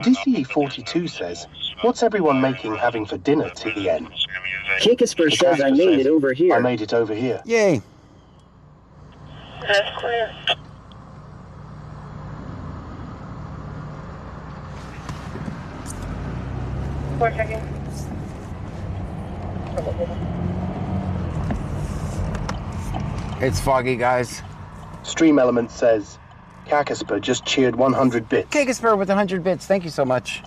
DCE42 says, what's everyone having for dinner, TN? Kikisper says I made it over here. I made it over here. Yay. That's clear. We're checking. It's foggy, guys. Stream Element says, Kakisper just cheered 100 bits. Kikisper with 100 bits. Thank you so much.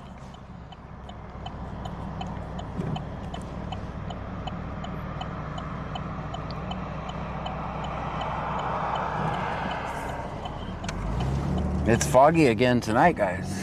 It's foggy again tonight, guys.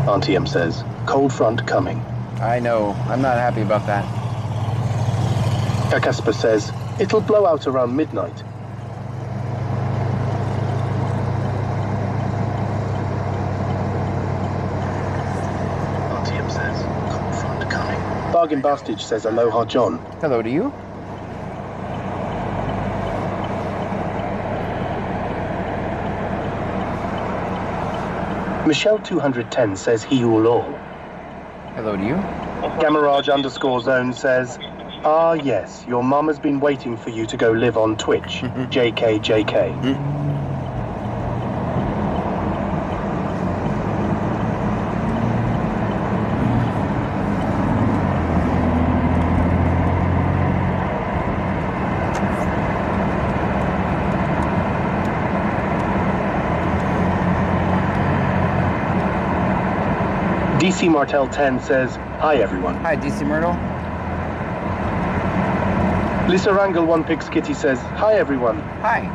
Auntie M says, cold front coming. I know. I'm not happy about that. Kakasper says, it'll blow out around midnight. Auntie M says, cold front coming. Bargain Bastage says, aloha John. Hello to you. Michelle 210 says he will all. Hello to you. Gamaraj_zone says, ah yes, your mum has been waiting for you to go live on Twitch. JK. DC Martel 10 says, hi everyone. Hi, DC Myrtle. Lisa Wrangle 1 Pix Kitty says, hi everyone. Hi.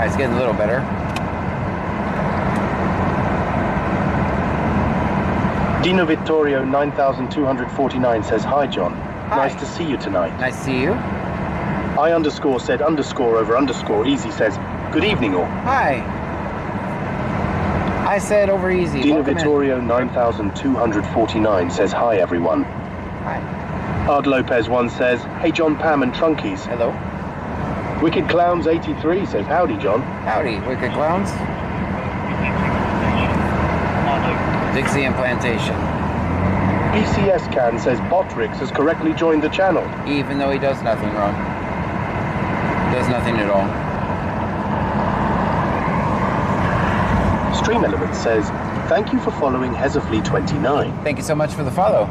It's getting a little better. Dino Vittorio 9249 says, hi John. Hi. Nice to see you tonight. Nice to see you. I_said_over_easy says, good evening all. Hi. I said over easy. Dino Welcome Vittorio 9249 says, hi everyone. Hi. Ard Lopez 1 says, hey John, Pam and Trunkies. Hello. Wicked Clowns 83 says, howdy John. Howdy, Wicked Clowns. Dixie and Plantation. ECS Can says, Botrix has correctly joined the channel. Even though he does nothing wrong. Does nothing at all. Stream Element says, thank you for following Hezaflee29. Thank you so much for the follow.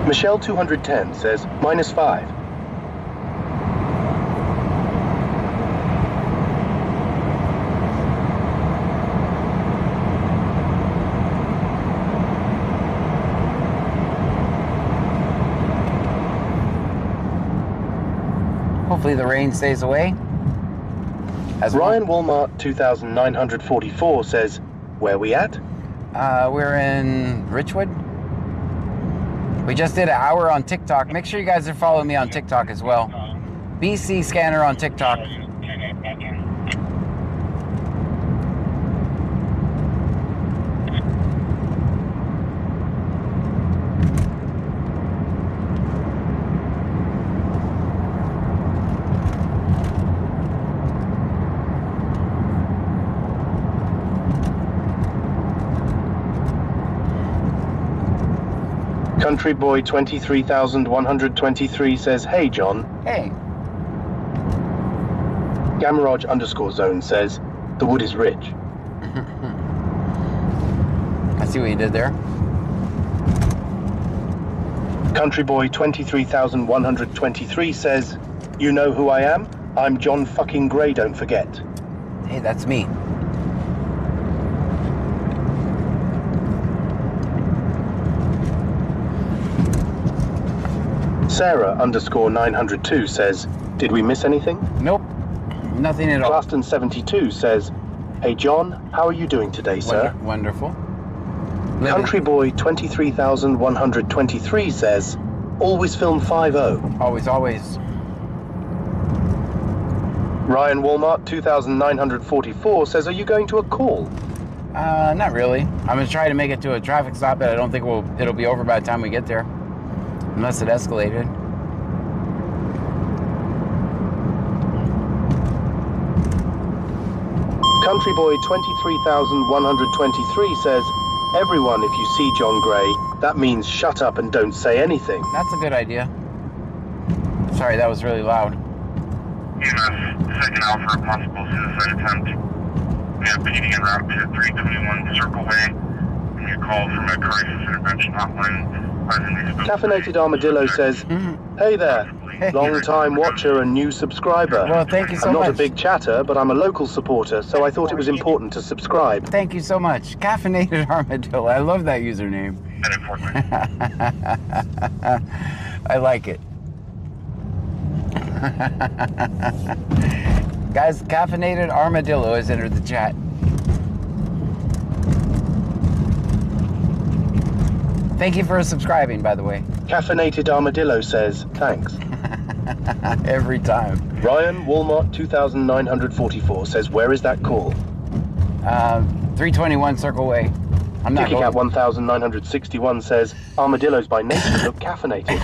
Michelle 210 says, -5. Hopefully the rain stays away. As Ryan Walmart 2944 says, where we at? We're in Richwood. We just did an hour on TikTok. Make sure you guys are following me on TikTok as well. BC Scanner on TikTok. Country Boy 23123 says, hey John. Hey. Gamaraj_zone says, the wood is rich. I see what you did there. Country Boy 23123 says, you know who I am? I'm John fucking Gray, don't forget. Hey, that's me. Sarah _902 says, did we miss anything? Nope. Nothing at all. Claston72 says, hey John, how are you doing today, sir? Wonderful. Country Boy 23,123 says, always film 5-0. Always, always. Ryan Walmart 2,944 says, are you going to a call? Not really. I'm gonna try to make it to a traffic stop, but I don't think it'll be over by the time we get there, unless it escalated. Country Boy 23,123 says, everyone, if you see John Gray, that means shut up and don't say anything. That's a good idea. Sorry, that was really loud. Second Alpha, possible suicide attempt. We have PD en route to 321 Circle Way. And your call from a crisis intervention hotline. Caffeinated Armadillo says, hey there, long time watcher and new subscriber. Well, thank you so much. I'm not a big chatter, but I'm a local supporter, so I thought it was important to subscribe. Thank you so much. Caffeinated Armadillo. I love that username. I like it. Guys, Caffeinated Armadillo has entered the chat. Thank you for subscribing, by the way. Caffeinated Armadillo says, thanks. Every time. Ryan Walmart 2,944 says, where is that call? 321 Circle Way. I'm not Kicking going. out 1,961 says, armadillos by nature look caffeinated.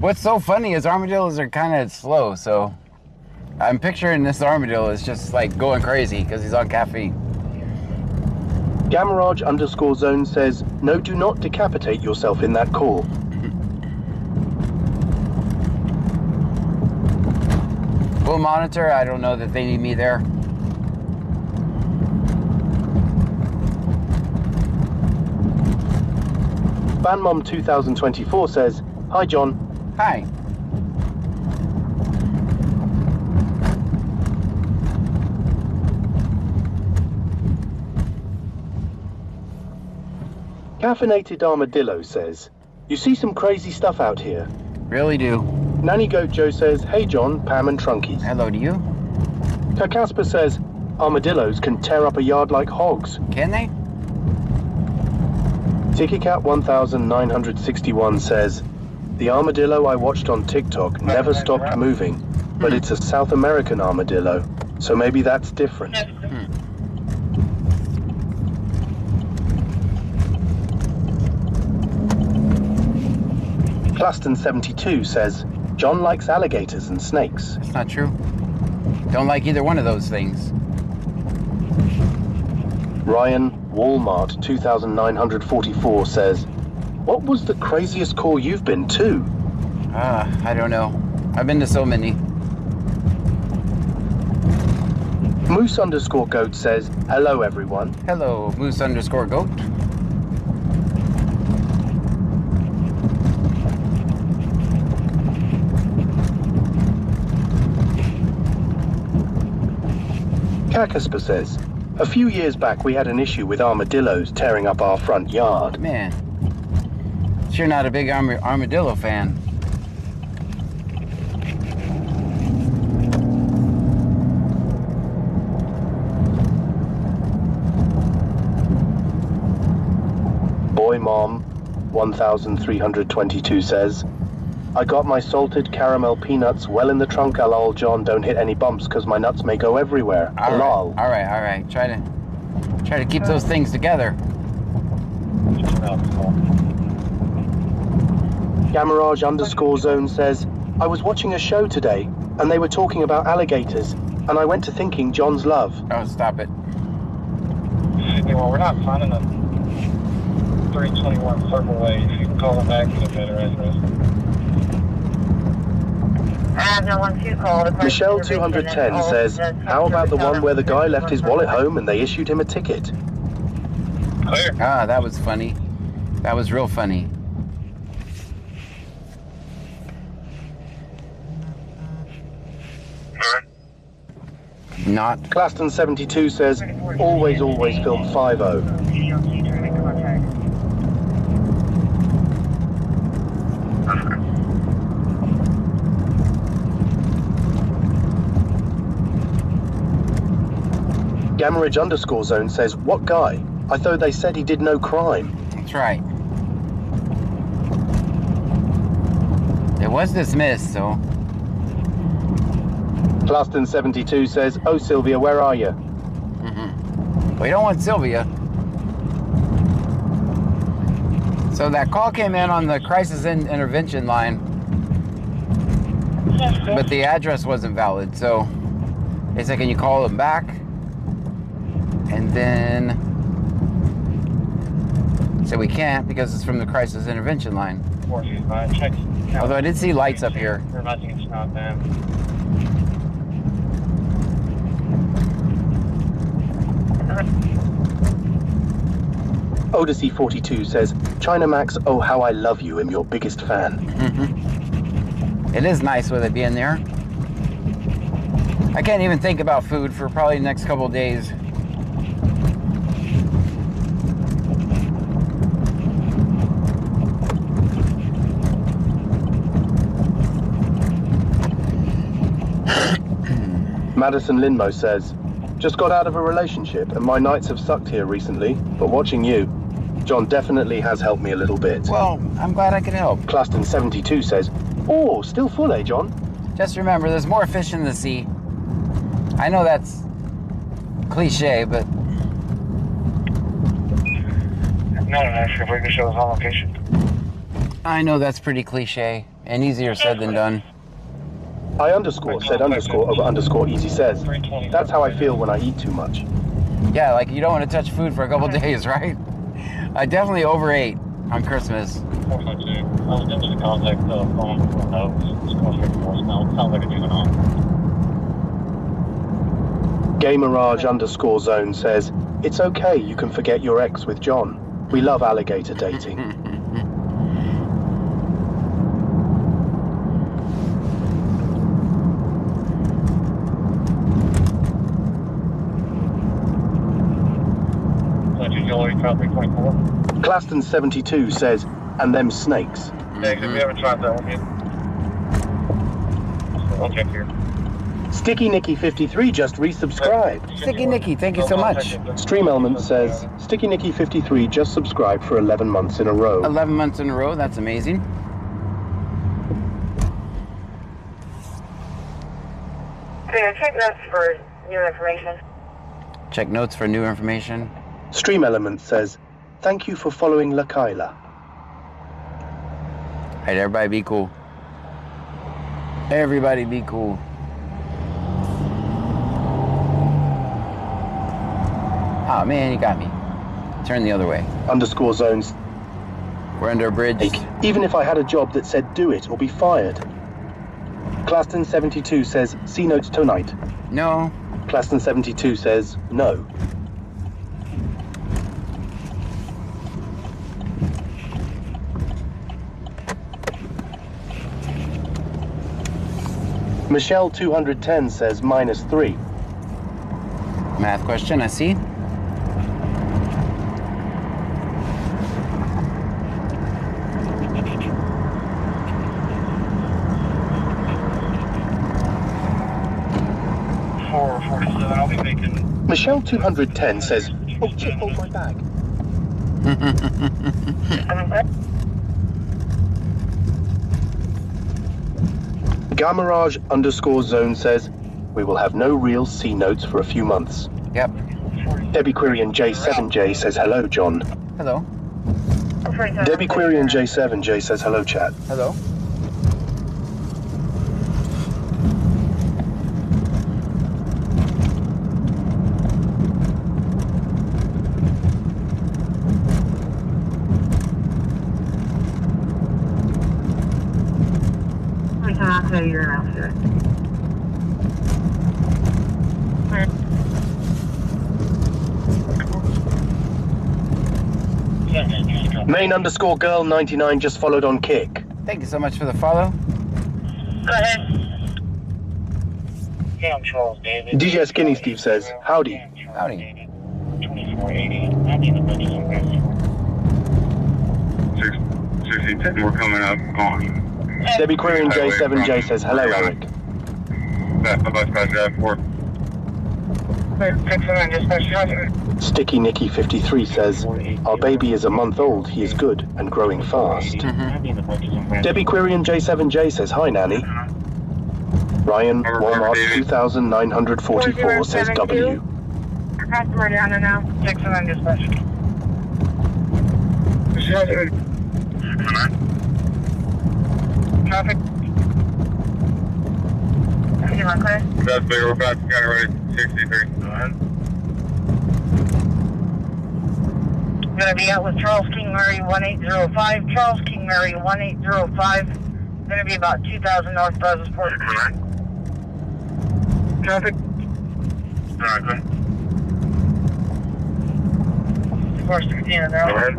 What's so funny is armadillos are kind of slow, so I'm picturing this armadillo is just like going crazy because he's on caffeine. Gamaraj _zone says, no, do not decapitate yourself in that call. We'll monitor. I don't know that they need me there. Banmom 2024 says, hi John. Hi. Caffeinated Armadillo says, you see some crazy stuff out here. Really do. Nanny Goat Joe says, hey John, Pam and Trunkies. Hello to you. Kakasper says, armadillos can tear up a yard like hogs. Can they? TickyCat 1961 says, the armadillo I watched on TikTok never stopped moving, but it's a South American armadillo, so maybe that's different. Claston72 says, John likes alligators and snakes. That's not true. Don't like either one of those things. Ryan Walmart 2944 says, what was the craziest call you've been to? I don't know. I've been to so many. Moose _goat says, hello everyone. Hello, Moose _goat. Kakasper says, a few years back we had an issue with armadillos tearing up our front yard. Man, you're not a big armadillo fan. Boy Mom 1322 says, I got my salted caramel peanuts well in the trunk, lol. John, don't hit any bumps because my nuts may go everywhere. Lol. All right. Try to keep those things together. Gamaraj _zone says, I was watching a show today and they were talking about alligators and I went to thinking John's love. Oh, stop it. Yeah, well, we're not finding a 321 Circle Way. If you can call them back to the better address. Michelle 210 says, how about the one where the guy left his wallet home and they issued him a ticket? Clear. Ah, that was funny. That was real funny. Not. Claston72 says, always film 5-0. Okay. Gammarage underscore zone says, what guy? I thought they said he did no crime. That's right. It was dismissed, so. Claston72 says, oh, Sylvia, where are you? We don't want Sylvia. So that call came in on the crisis intervention line, but the address wasn't valid. So they said, can you call them back? And then said we can't because it's from the crisis intervention line. Although I did see lights up here. It's not them. Odyssey42 says, China Max, oh, how I love you, am your biggest fan. It is nice with it being there. I can't even think about food for probably the next couple of days. Madison Linmo says, just got out of a relationship and my nights have sucked here recently, but watching you, John definitely has helped me a little bit. Well, I'm glad I could help. Claston72 says, oh, still full, eh, John? Just remember, there's more fish in the sea. I know that's cliche, but... No, if we can show us on location. I know that's pretty cliche and easier said than done. I underscore said underscore over underscore easy says, that's how I feel when I eat too much. Yeah, like you don't want to touch food for a couple days, right? I definitely overate on Christmas. I was into the contact phone before I was going straight to voicemail. Sounds like a juvenile. Gamerage underscore zone says, it's okay, you can forget your ex with John. We love alligator dating. Claston72 says, and them snakes. Have you ever tried that one yet? I'll check here. Sticky Nicky 53 just resubscribed. Sticky Nicky, thank you so much. Stream Element says, Sticky Nicky 53 just subscribed for 11 months in a row. 11 months in a row, that's amazing. Check notes for new information. Check notes for new information. Stream Element says, thank you for following Lakaila. Alright, everybody be cool. Everybody be cool. Oh man, you got me. Turn the other way. Underscore zones. We're under a bridge. Even if I had a job that said do it or be fired. Claston72 says, C notes tonight. No. Claston72 says, no. Michelle 210 says -3. Math question, I see. I'll be making. Michelle 210 says, oh, shit, hold my bag. Gamarage underscore zone says, we will have no real C notes for a few months. Yep. Debbie Quirian J7J says, hello, John. Hello. Debbie Quirian J7J says, hello, chat. Hello. You're after it. Main underscore girl 99 just followed on Kick. Thank you so much for the follow. Go ahead. Hey, I'm Charles David. DJ Skinny Steve says, howdy. Howdy. 2480. I need a bunch of some guys. 1610, we're coming up on. Debbie Quirian J7J says, hello, Eric. Bye-bye, guys. 4. 609 dispatch, roger. Sticky Nicky 53 says, our baby is a month old, he is good and growing fast. Debbie Quirian J7J says, hi Nanny. Ryan Walmart 2944 says W. Customer down and now. 609 dispatch. Roger. 609. Traffic. That's big, we're back to county ready, 63. Go ahead. I'm going to be out with Charles King Mary 1805. Charles King Mary 1805. Going to be about 2000 North Buzzardsport. 609. Traffic. Alright, good. 416 now. Go ahead.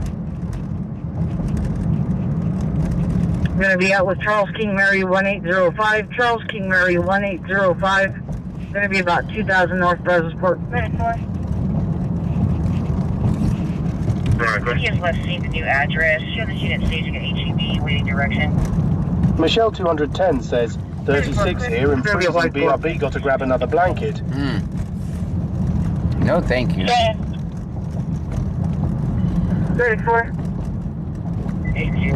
I'm going to be out with Charles King Mary 1805. Charles King Mary 1805. Going to be about 2000 North Buzzardsport. Alright, good. He has left scene the new address. Show the unit staging at HEB, waiting direction. Michelle 210 says, 36 here and freezing BRB, got to grab another blanket. No, thank you. 34. 80.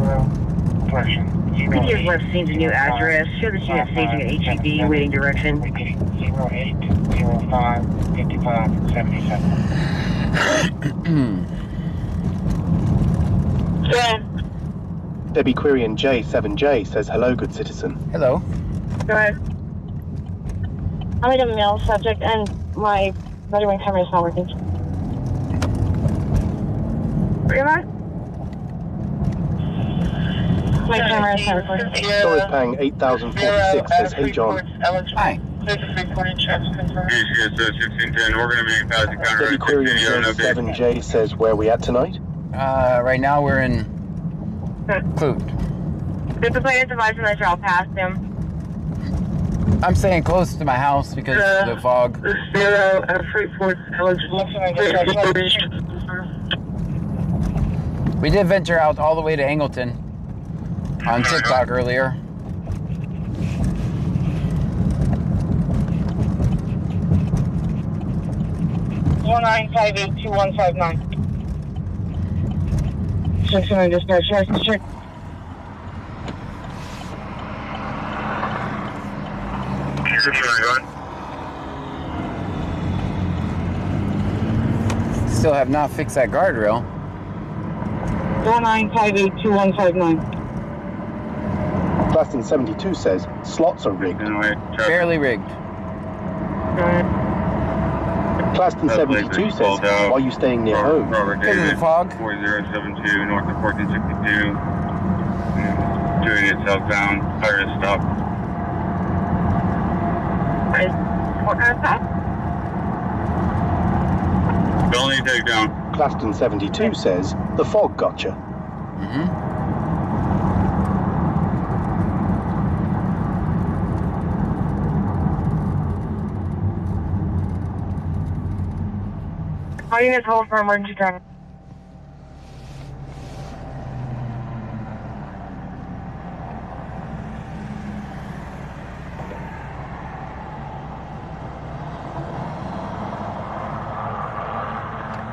Correction. He has left scene the new address. Show the unit staging at HEB, waiting direction. 0805 5577. Debbie Quirian J7J says, hello good citizen. Hello. Go ahead. I'm a male subject and my body wing camera is not working. Where am I? My camera is not recording. Doris Pang 8046 says, hey John. Hi. 1610, we're going to be past the county Debbie ready, Quirian 60. J7J says, where are we at tonight? Right now we're in Clute. If the player device and I'll pass him. I'm staying close to my house because of the fog. 0 and Freeport eligible. We did venture out all the way to Angleton on TikTok earlier. One 9582159. 609 dispatch, yes, check. Still have not fixed that guardrail. 49582159. Claston 72 says, slots are rigged. Barely rigged. Claston 72 says, why are you staying near home? Robert Because of the David, fog. 4072, north of 1462. Doing it southbound, high risk stop. What kind of pass? Felony takedown. Claston 72 says, the fog gotcha. All units hold for emergency traffic.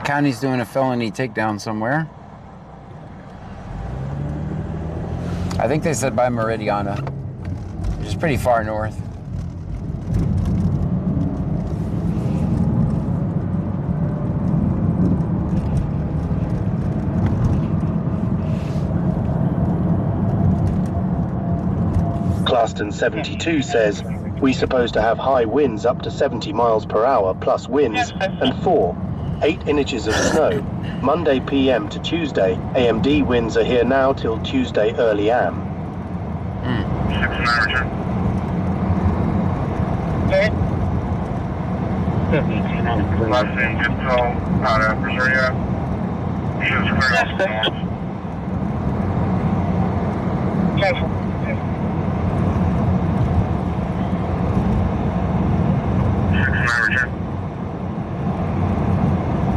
County's doing a felony takedown somewhere. I think they said by Meridiana, which is pretty far north. Claston 72 says, we supposed to have high winds up to 70 miles per hour plus winds, and 8 inches of snow. Monday PM to Tuesday. AMD winds are here now till Tuesday early am. 609 return. Okay. Last name, good call, out of Brazoria. He was clear off the north. Cancel. 609 return.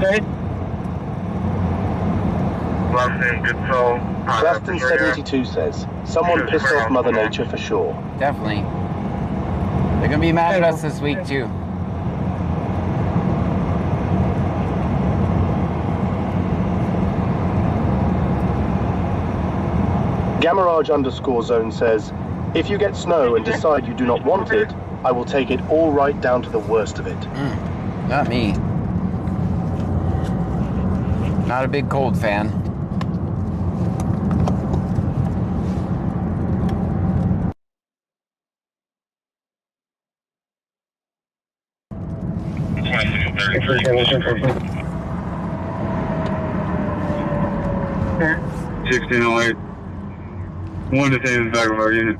Okay. Last name, good soul. Claston 72 says, someone pissed off Mother Nature for sure. Definitely. They're gonna be mad at us this week too. Gamarage_zone says, if you get snow and decide you do not want it, I will take it all right down to the worst of it. Not me. Not a big cold fan. Okay. 1608. One detained in the back of our unit.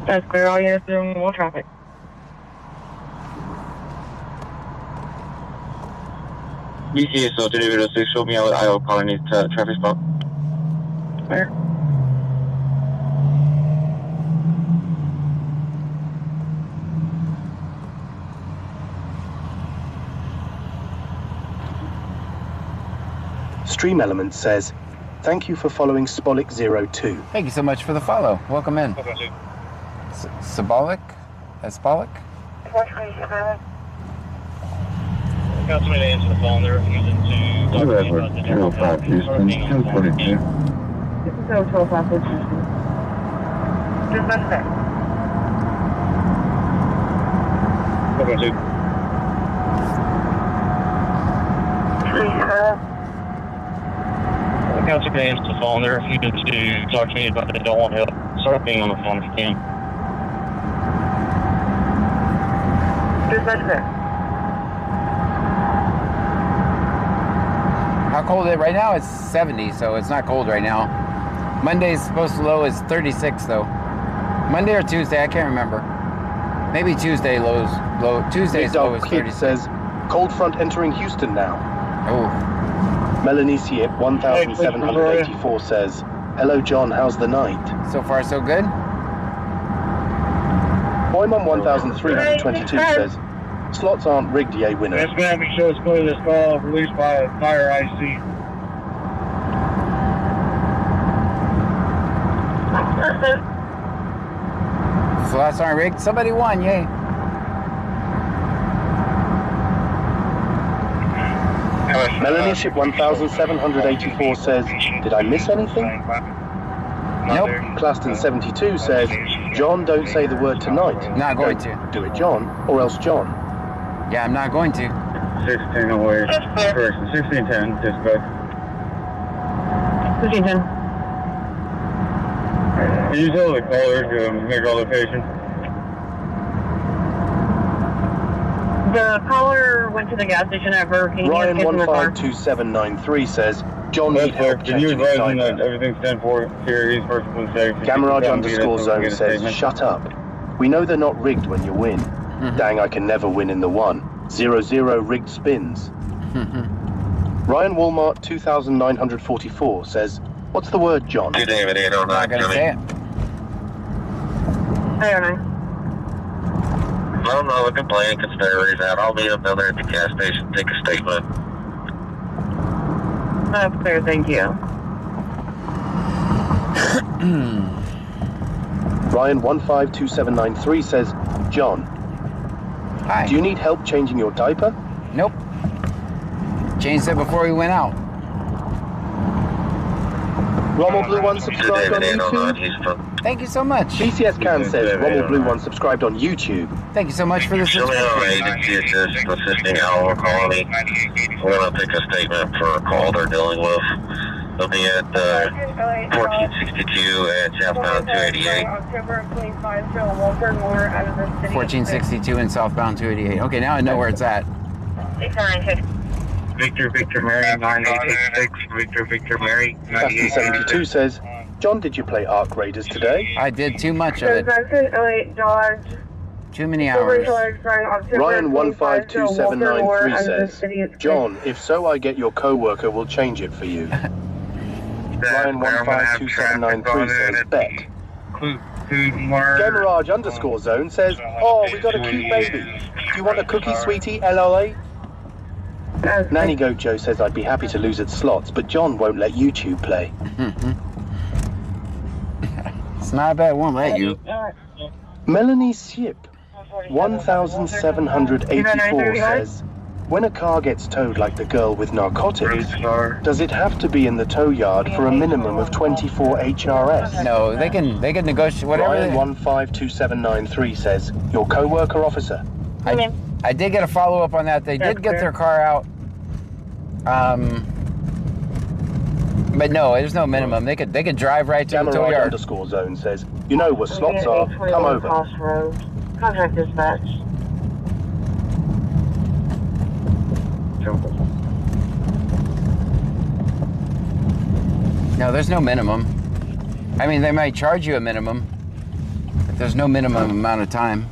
That's clear. All units doing more traffic. BCS 0306, show me out IO colony traffic stop. Where? Stream Element says, thank you for following Spolik02. Thank you so much for the follow. Welcome in. Symbolic? Asbolic? Got somebody to answer the phone. They're refusing to talk to me about the general 5 Houston, 242. This is 012 Houston. Just left there. 242. Got somebody to answer the phone. They're refusing to talk to me about they don't want help. Start being on the phone if you can. Just left there. How cold is it right now? It's 70, so it's not cold right now. Monday's supposed to low is 36 though. Monday or Tuesday, I can't remember. Maybe Tuesday low. Tuesday's low is 36. Says, cold front entering Houston now. Oh. Melanie Siep 1784 says, hello John, how's the night? So far so good. Boymon 1322 says, slots aren't rigged, yay winner. Yes, ma'am. Be sure it's clear this call released by Fire IC. Slots aren't rigged. Somebody won, yay. Melanie Ship 1784 says, did I miss anything? Nope. Claston 72 says, John, don't say the word tonight. Not going to. Do it, John, or else John. Yeah, I'm not going to. 1608. Correction. 1610. Dispatch. 1510. Can you tell the caller to make our location? The caller went to the gas station at Burger King. Ryan 152793 says, John need help Can you changing his advise him that diaper. everything's 10-4 here, he's perfectly safe? Gamarage_zone says, shut up. We know they're not rigged when you win. Dang, I can never win in the 1. 0-0 rigged spins. Ryan Walmart 2944 says, what's the word, John? Good day, David. I'm not going to say it. I don't know. No, no, complaining, conspiracies out. I'll meet up down there at the gas station, take a statement. That's clear, thank you. Ryan 152793 says, John, Hi. do you need help changing your diaper? Nope. Changed it before we went out. Rommel Blue 1 subscribed on YouTube. Houston. Thank you so much. BCS Can says, Rommel Blue 1 subscribed on YouTube. Thank you so much for the Show me our subscription. agency assist assisting our colony. We're going to take a statement for a call they're dealing with. They'll be at 1462 at southbound 288. 1462 and southbound 288. Okay, now I know where it's at. Victor Mary 9886. Victor Mary Captain 72 says, John, did you play Ark Raiders today? I did too much of it. Too many hours. Ryan 152793 says, John, if so, I get your co-worker will change it for you. Ryan 152793 says, bet. Gamarage_zone says, oh, we got a cute baby. Do you want a cookie, sweetie, LLA? Nanny Goat Joe says, I'd be happy to lose at slots, but John won't let YouTube play. It's not bad, it won't let you. Melanie Siep 1784 says, When a car gets towed like the girl with narcotics, does it have to be in the tow yard for a minimum of 24 HRS? No, they can negotiate whatever. Ryan 152793 says, your co-worker officer. I did get a follow-up on that. They did get their car out. But no, there's no minimum. They could drive right to the tow yard. _zone says, you know where slots are, come over. Contract dispatch. No, there's no minimum. I mean, they might charge you a minimum, but there's no minimum amount of time.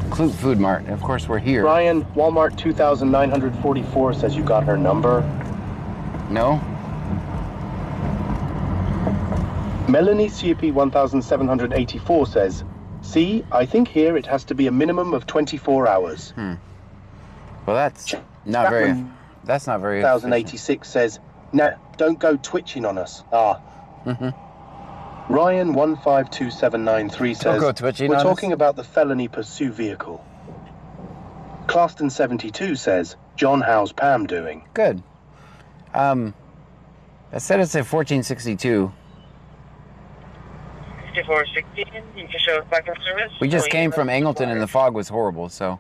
Clute Food Mart. Of course, we're here. Ryan, Walmart 2944 says you got her number. No? Melanie CP 1784 says, see, I think here it has to be a minimum of 24 hours. Well, that's not very. That's not very. 1086 says, no, don't go twitching on us. Ryan 152793 says, Don't go twitching we're on talking us. about the felony pursue vehicle. Claston 72 says, John, how's Pam doing? Good. I said it's at 1462. 5416, you can show backup service. We just came from Angleton and the fog was horrible, so.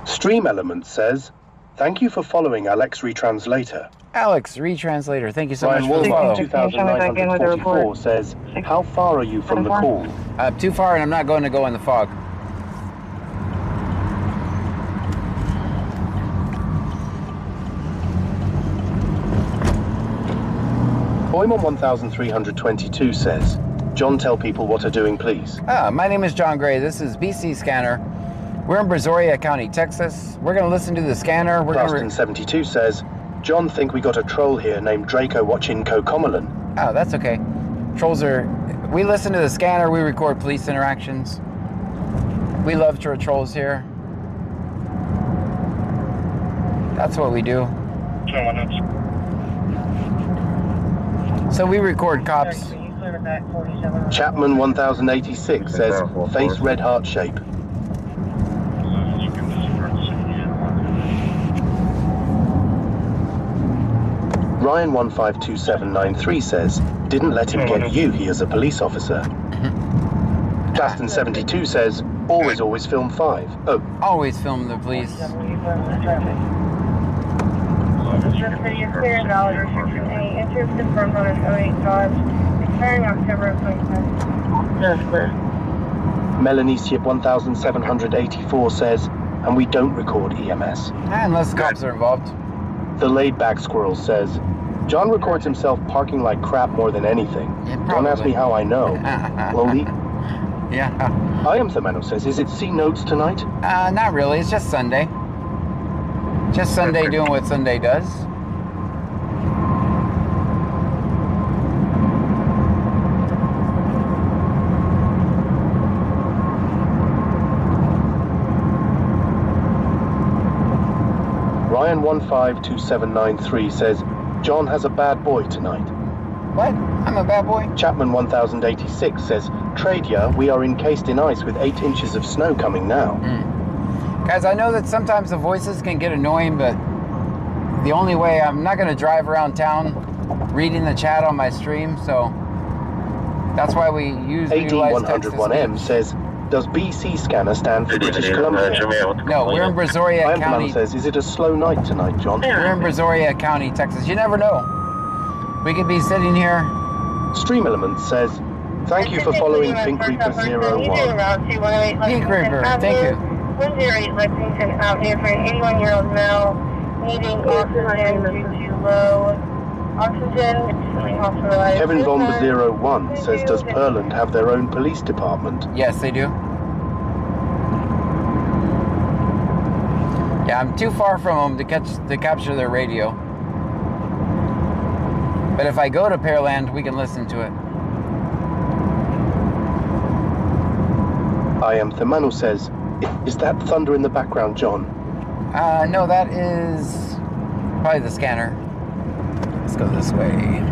Stream Element says, thank you for following Alex Retranslator. Alex, retranslator, thank you so Ryan much for the Wolf follow. 2944 says, how far are you from the call? Too far, and I'm not going to go in the fog. Boyman 1322 says, John, tell people what are doing, please. My name is John Gray. This is BC Scanner. We're in Brazoria County, Texas. We're going to listen to the scanner. We're Claston 72 says, John, think we got a troll here named Draco watching Cocomelon. Oh, that's okay. Trolls are... We listen to the scanner. We record police interactions. We love trolls here. That's what we do. So we record cops. Chapman 1086 says, face red heart shape. Ryan 152793 says, didn't let him get you, he is a police officer. Claston 72 says, always film 5. Oh. Always film the police. Melanie Ship 1784 says, and we don't record EMS. Unless cops are involved. The laid-back squirrel says, John records himself parking like crap more than anything. Yeah, don't ask me how I know. Loli? Yeah. I am Thermano says, is it C notes tonight? Not really. It's just Sunday. Just Sunday doing what Sunday does. Ryan 152793 says, John has a bad boy tonight. What? I'm a bad boy? Chapman 1086 says, Tradia, we are encased in ice with 8 inches of snow coming now. Guys, I know that sometimes the voices can get annoying, but the only way, I'm not going to drive around town reading the chat on my stream, so that's why we use AD101M says, does BC scanner stand for British Columbia? No, we're in Brazoria County. Says, is it a slow night tonight, John? We're in Brazoria County, Texas. You never know. We could be sitting here. Stream Element says, thank you for following Pink Reaper 01. Pink Reaper, thank you. 108 Lexington Avenue for an 81-year-old male needing oxygen due to low oxygen, recently hospitalized. Kevin Bomber 01 says, does Pearland have their own police department? Yes, they do. Yeah, I'm too far from them to capture their radio. But if I go to Pearland, we can listen to it. I am Themanu says, is that thunder in the background, John? No, that is probably the scanner. Let's go this way.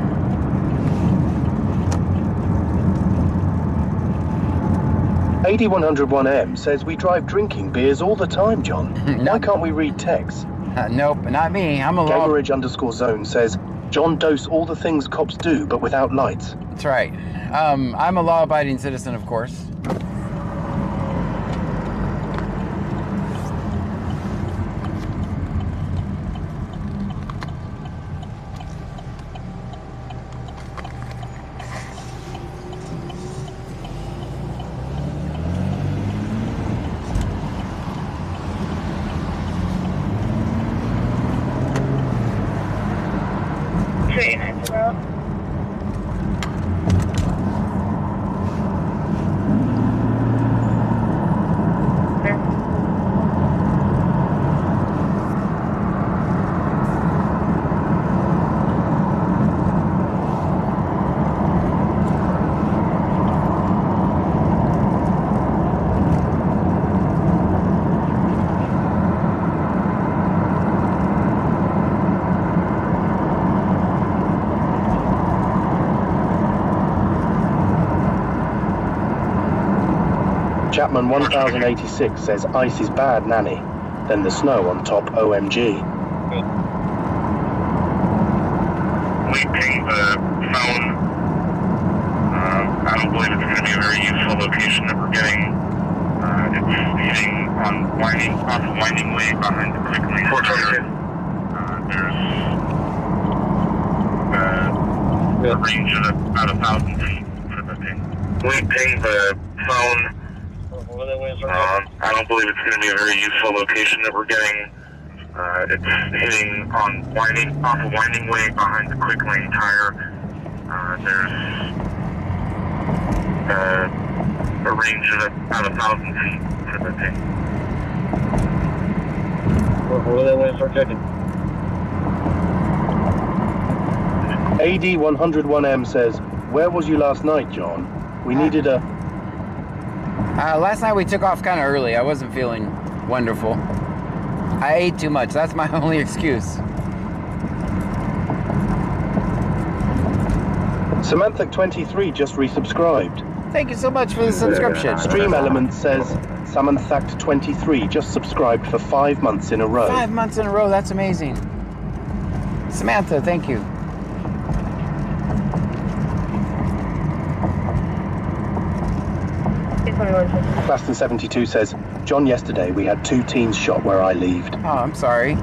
AD101M says we drive drinking beers all the time, John. Why can't we read text? Nope, not me. I'm a law... Gamerage_zone says, John dose all the things cops do, but without lights. That's right. I'm a law-abiding citizen, of course. Chapman 1086 says ice is bad, nanny. Then the snow on top, OMG. We pinged the phone. I don't believe it's going to be a very useful location that we're getting. It's hitting on off of Winding Way behind the Quick Lane Tire. There's a range of about 1,000 feet for the ping. We pinged the phone. I don't believe it's going to be a very useful location that we're getting. It's hitting on off of Winding Way behind the Quick Lane Tire. There's a range of about 1,000 feet for the ping. Where they want to start checking? AD101M says, where was you last night, John? We needed a... Last night we took off kind of early. I wasn't feeling wonderful. I ate too much. That's my only excuse. Samantha23 just resubscribed. Thank you so much for the subscription. Stream Element says, Samantha23 just subscribed for 5 months in a row. 5 months in a row. That's amazing. Samantha, thank you. Claston72 says, John, yesterday we had 2 teens shot where I lived. Oh, I'm sorry.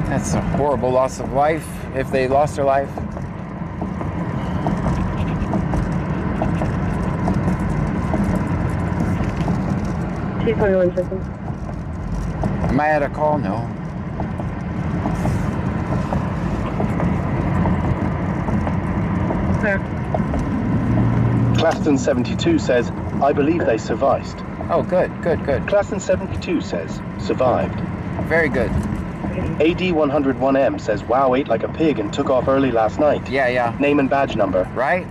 That's a horrible loss of life, if they lost their life. Am I at a call? No. Claston72 says, I believe they survived. Oh, good, good, good. Claston72 says, survived. Very good. AD101M says, wow, ate like a pig and took off early last night. Yeah, yeah. Name and badge number. Right?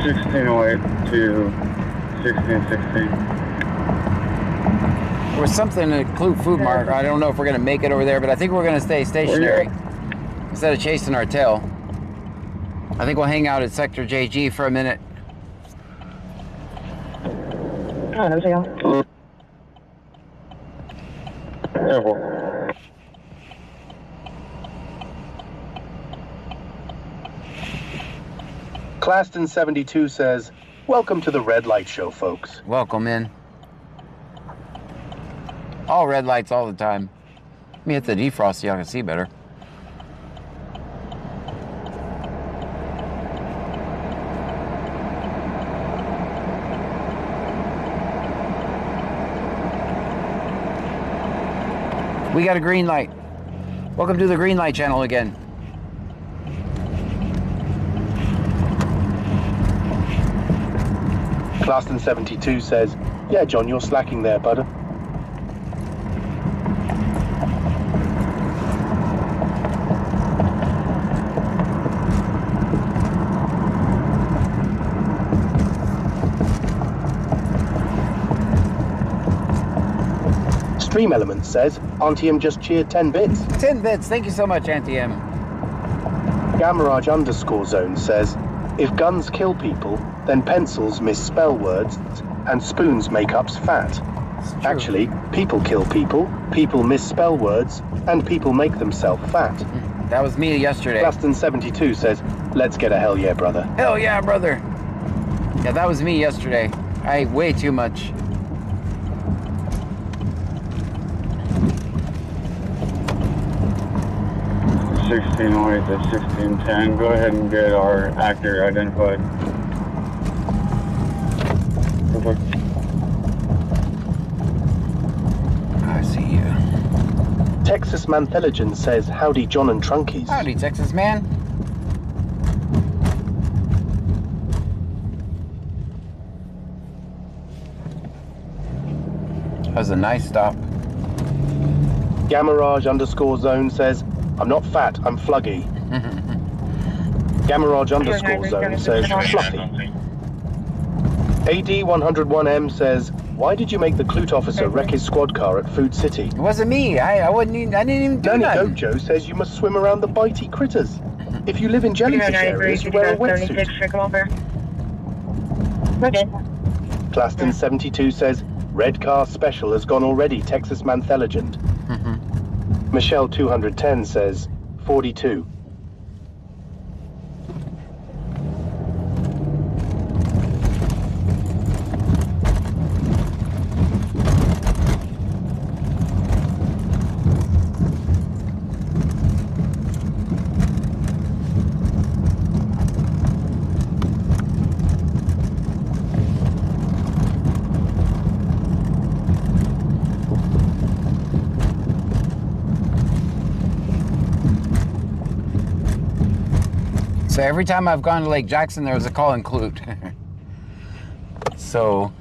1608 to 1616. There was something at Clue Food Mart. I don't know if we're going to make it over there, but I think we're going to stay stationary instead of chasing our tail. I think we'll hang out at Sector JG for a minute. Claston72 says, welcome to the red light show, folks. Welcome in. All red lights all the time. Let me hit the defrost so y'all can see better. We got a green light. Welcome to the green light channel again. Claston72 says, yeah, John, you're slacking there, bud. Stream Element says, Auntie M just cheered 10 bits. 10 bits. Thank you so much, Auntie M. Gamaraj _zone says, if guns kill people, then pencils misspell words and spoons make ups fat. Actually, people kill people, people misspell words, and people make themselves fat. That was me yesterday. Glaston72 says, let's get a hell yeah, brother. Hell yeah, brother. Yeah, that was me yesterday. I ate way too much. (1608 to 1610). Go ahead and get our actor identified. I see you. Texas Mantheligen says, howdy John and Trunkies. Howdy, Texas man. That was a nice stop. Gamaraj _zone says, I'm not fat, I'm fluggy. Gamaraj _zone says, fluffy. AD101M says, why did you make the Clute officer wreck his squad car at Food City? It wasn't me. I didn't even do Nanny nothing. Goat Joe says you must swim around the bitey critters. If you live in jellyfish areas, you wear a wetsuit. Claston72 says, red car special has gone already, Texas Mantheligent. Michelle 210 says, 42. So every time I've gone to Lake Jackson, there was a call in Clute. So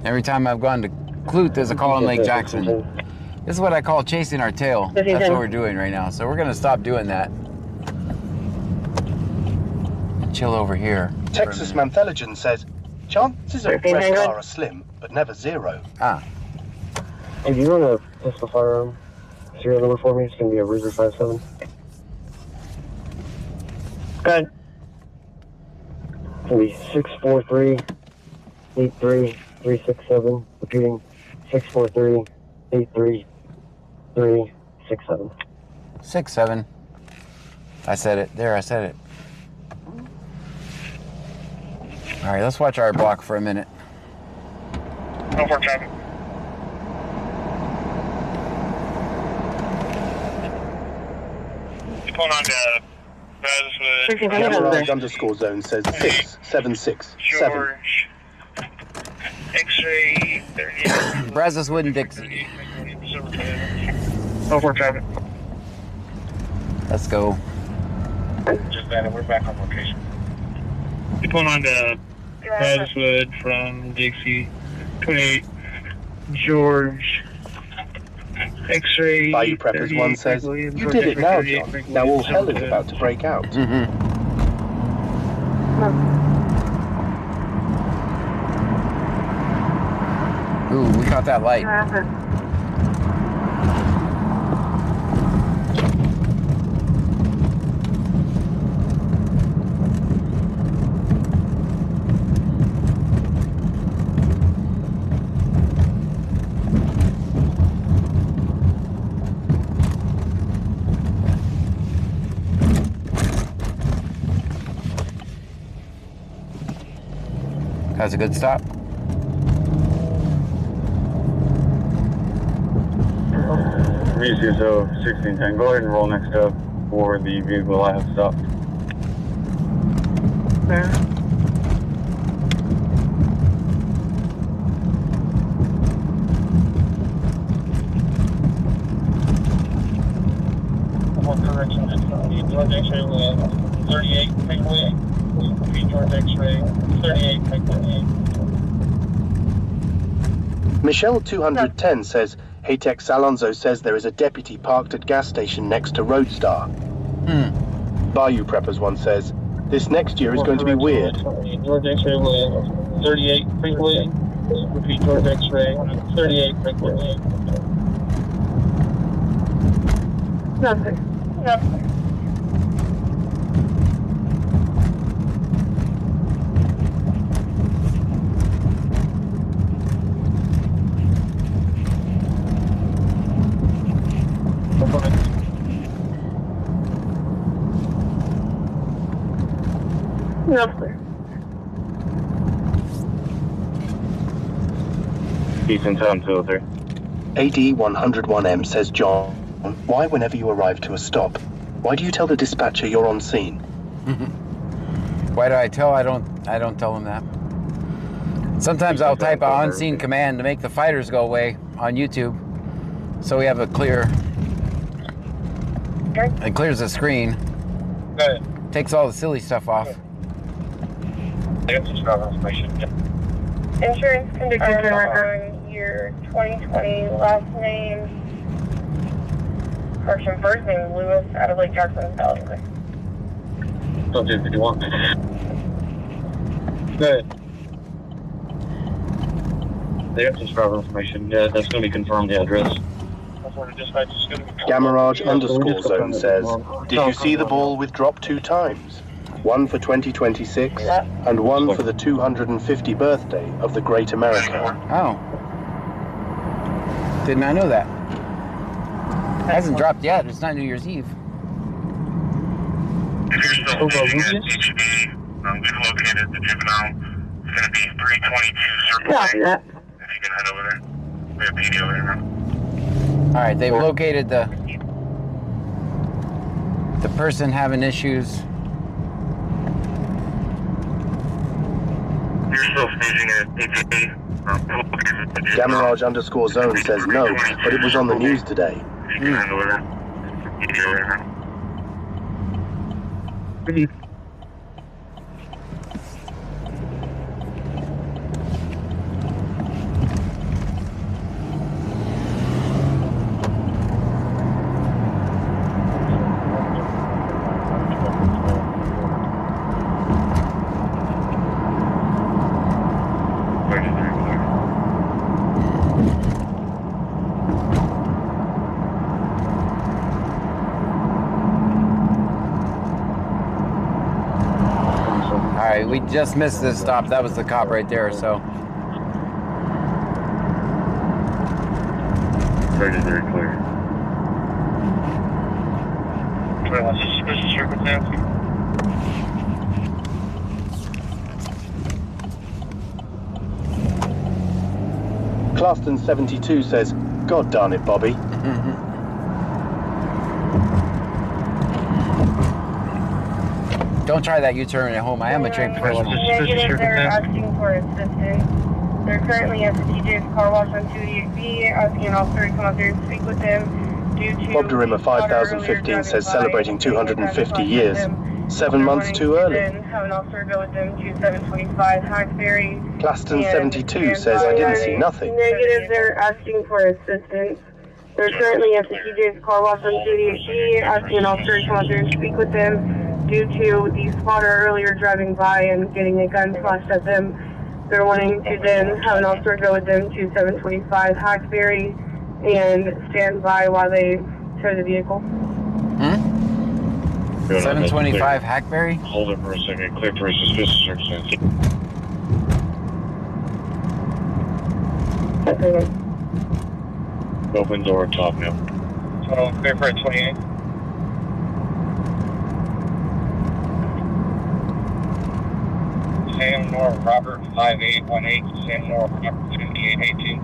every time I've gone to Clute, there's a call in Lake Jackson. This is what I call chasing our tail. That's what we're doing right now. So we're gonna stop doing that. Chill over here. Texas Mantheligen says, chances of red car are slim, but never zero. Ah. If you want a pistol firearm, serial number for me, it's going to be a Ruger 57. Good. It's going to be 643-83367. Repeating, 643-83367. 6-7. I said it. There, I said it. All right, let's watch our block for a minute. Go for traffic. You pulling on to Gamaraj _zone says 6767. George. X-ray 38. Brazos Wood and Dixie. Go for traffic. Let's go. Just that, we're back on location. You pulling on to Brazoswood from Dixie, 28, George, X-ray. Bayou Preppers 1 says, you did it now, John. Now all hell is about to break out. Ooh, we caught that light. That's a good stop. VCSO 1610, go ahead and roll next up for the vehicle I have stopped. Where? One correction, George X-ray with 38, freeway. George X-ray, 38, freeway. Michelle 210 says, hey Tex Alonso says there is a deputy parked at gas station next to Roadstar. Bayou Preppers 1 says, this next year is going to be weird. George X-ray with 38, freeway. Repeat George X-ray, 38, freeway. Nothing. Nothing. Nothing. Eastern Town 203. AD 101M says, John, why whenever you arrive to a stop, why do you tell the dispatcher you're on scene? Why do I tell? I don't tell them that. Sometimes I'll type an on-scene command to make the fighters go away on YouTube, so we have a clear. It clears the screen. Good. Takes all the silly stuff off. Insurance conviction record year 2020, last name, correction, first name Lewis, out of Lake Jackson, Valley. Don't do if you want. Good. The absence driver information, yeah, that's going to be confirmed, the address. Gamarage underscore zone says, did you see the ball with drop 2 times? One for 2026 and one for the 250 birthday of the Great America. Oh. Did not know that. It hasn't dropped yet. It's not New Year's Eve. If you're still staging at HEB, we've located the juvenile. It's going to be 322 Circle Copy A. that. If you can head over there. We have PD over here now. All right, they've located the person having issues. You're still staging at HEB. Gamarage underscore zone says no, but it was on the news today. If you can head over there. PD over here now. We just missed this stop. That was the cop right there, so. Very, very clear. What's the suspicious circumstance? Claston 72 says, God darn it, Bobby. Don't try that U-turn at home. I am a trained professional. Negative, they're asking for assistance. They're currently at the TJ's car wash on 288B, asking an officer to come up there and speak with them due to... Bob Derima 5015 says celebrating 250 years. 7 months too early. Have an officer go with them to 725 Hackberry. Claston 72 says I didn't see nothing. Negative, they're asking for assistance. They're currently at the TJ's car wash on 288B, asking an officer to come up there and speak with them due to the spotter earlier driving by and getting a gun flashed at them. They're wanting to then have an officer go with them to 725 Hackberry and stand by while they tow the vehicle. 725 Hackberry? Hold it for a second. Clear for a suspicious circumstance. Open door top now. So, clear for 28. Sam North Robert 5818, Sam North Robert 5818.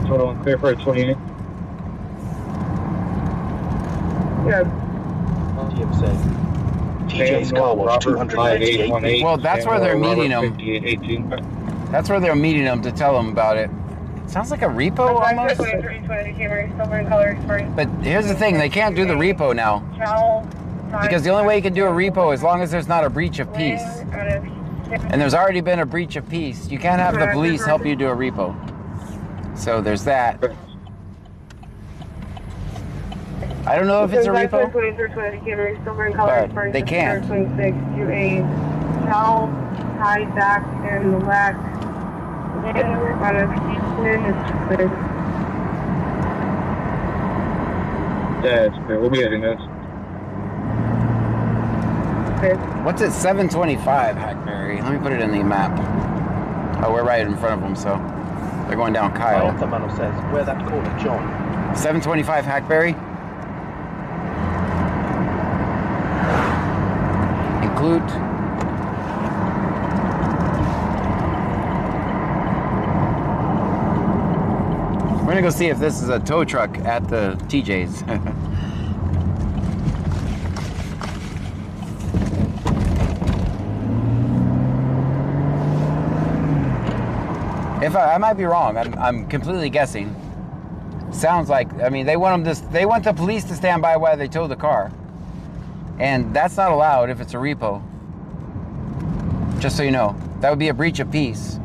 Total clear for 28. Yeah. TJ's car wash 288. Well, that's where they're meeting them. That's where they're meeting them to tell them about it. Sounds like a repo almost. But here's the thing, they can't do the repo now. Because the only way you can do a repo as long as there's not a breach of peace. And there's already been a breach of peace. You can't have the police help you do a repo. So there's that. I don't know if it's a repo. But they can't. 26 to a towel tied back in the lack Out of Houston, it's clear. Yeah, it's clear. We'll be heading out. What's at 725 Hackberry? Let me put it in the map. Oh, we're right in front of them, so they're going down Kyle. Mano says, where that corner, John? 725 Hackberry. Include. We're gonna go see if this is a tow truck at the TJ's. If I might be wrong, I'm completely guessing. Sounds like, I mean, they want the police to stand by while they tow the car, and that's not allowed if it's a repo. Just so you know, that would be a breach of peace.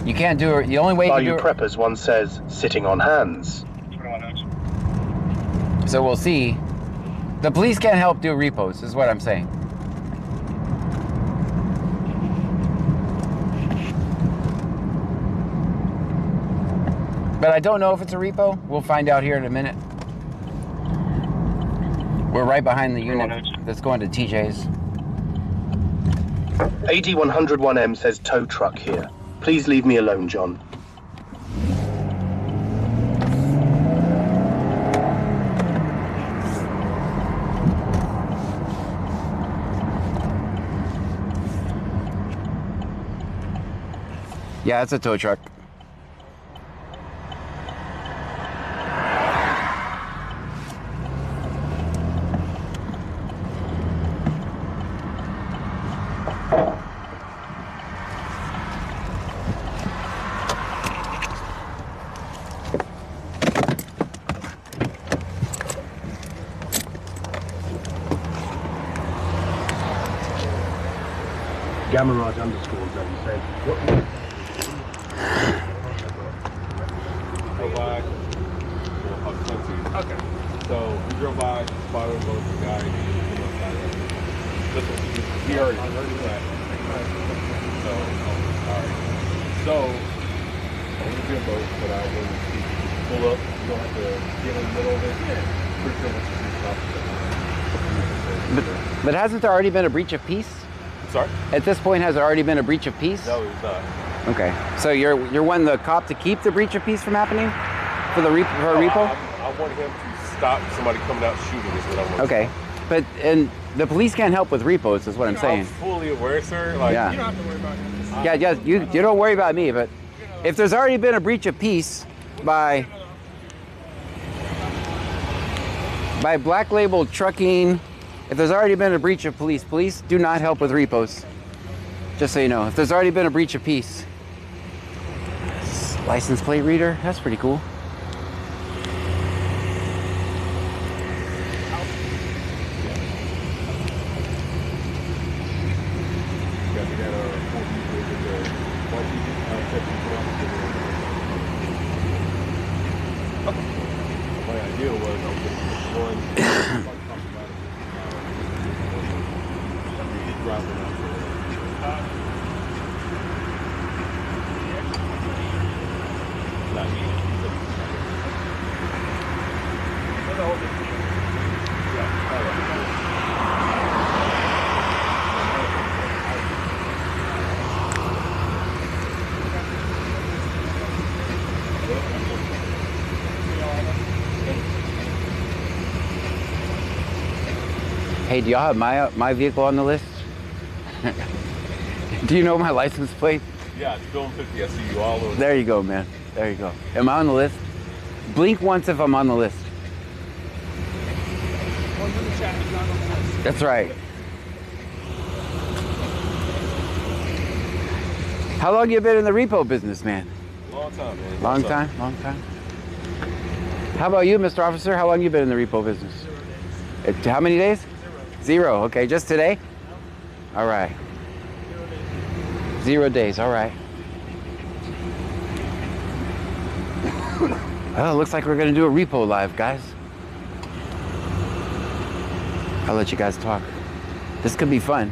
You can't do it. The only way you can do it. Preppers, one says, sitting on hands. So we'll see. The police can't help do repos, is what I'm saying. But I don't know if it's a repo. We'll find out here in a minute. We're right behind the unit that's going to TJ's. AD101M says tow truck here. Please leave me alone, John. Yeah, it's a tow truck. Gamaraj underscore zone says, what? Okay. So we drove by, spotted both the guy, listen, he already that. So, alright. So, I'm gonna be a boat, but I will pull up. You don't have to get in the middle of it. Pretty sure once you stop. But hasn't there already been a breach of peace? Sorry? At this point, has there already been a breach of peace? No, it's not. Okay. So you're wanting the cop to keep the breach of peace from happening? For a repo? I want him to stop somebody coming out shooting is what I want. Okay. But, and the police can't help with repos is what I'm saying. I'm fully aware, sir. Like, Yeah. you don't have to worry about him. Yeah, you don't worry about me, but if there's already been a breach of peace by Black Label Trucking, if there's already been a breach of police do not help with repos. Just so you know, if there's already been a breach of peace. License plate reader, that's pretty cool. My idea was I was just going driving out there. Hey, do y'all have my vehicle on the list? Do you know my license plate? Yeah, it's Film 50. I see you all over. There you go, man. There you go. Am I on the list? Blink once if I'm on the list. That's right. How long you been in the repo business, man? Long time, man. Long time? Long time? How about you, Mr. Officer? How long you been in the repo business? How many days? 0. Okay, just today? All right. 0 days, all right. Well, it looks like we're gonna do a repo live, guys. I'll let you guys talk. This could be fun.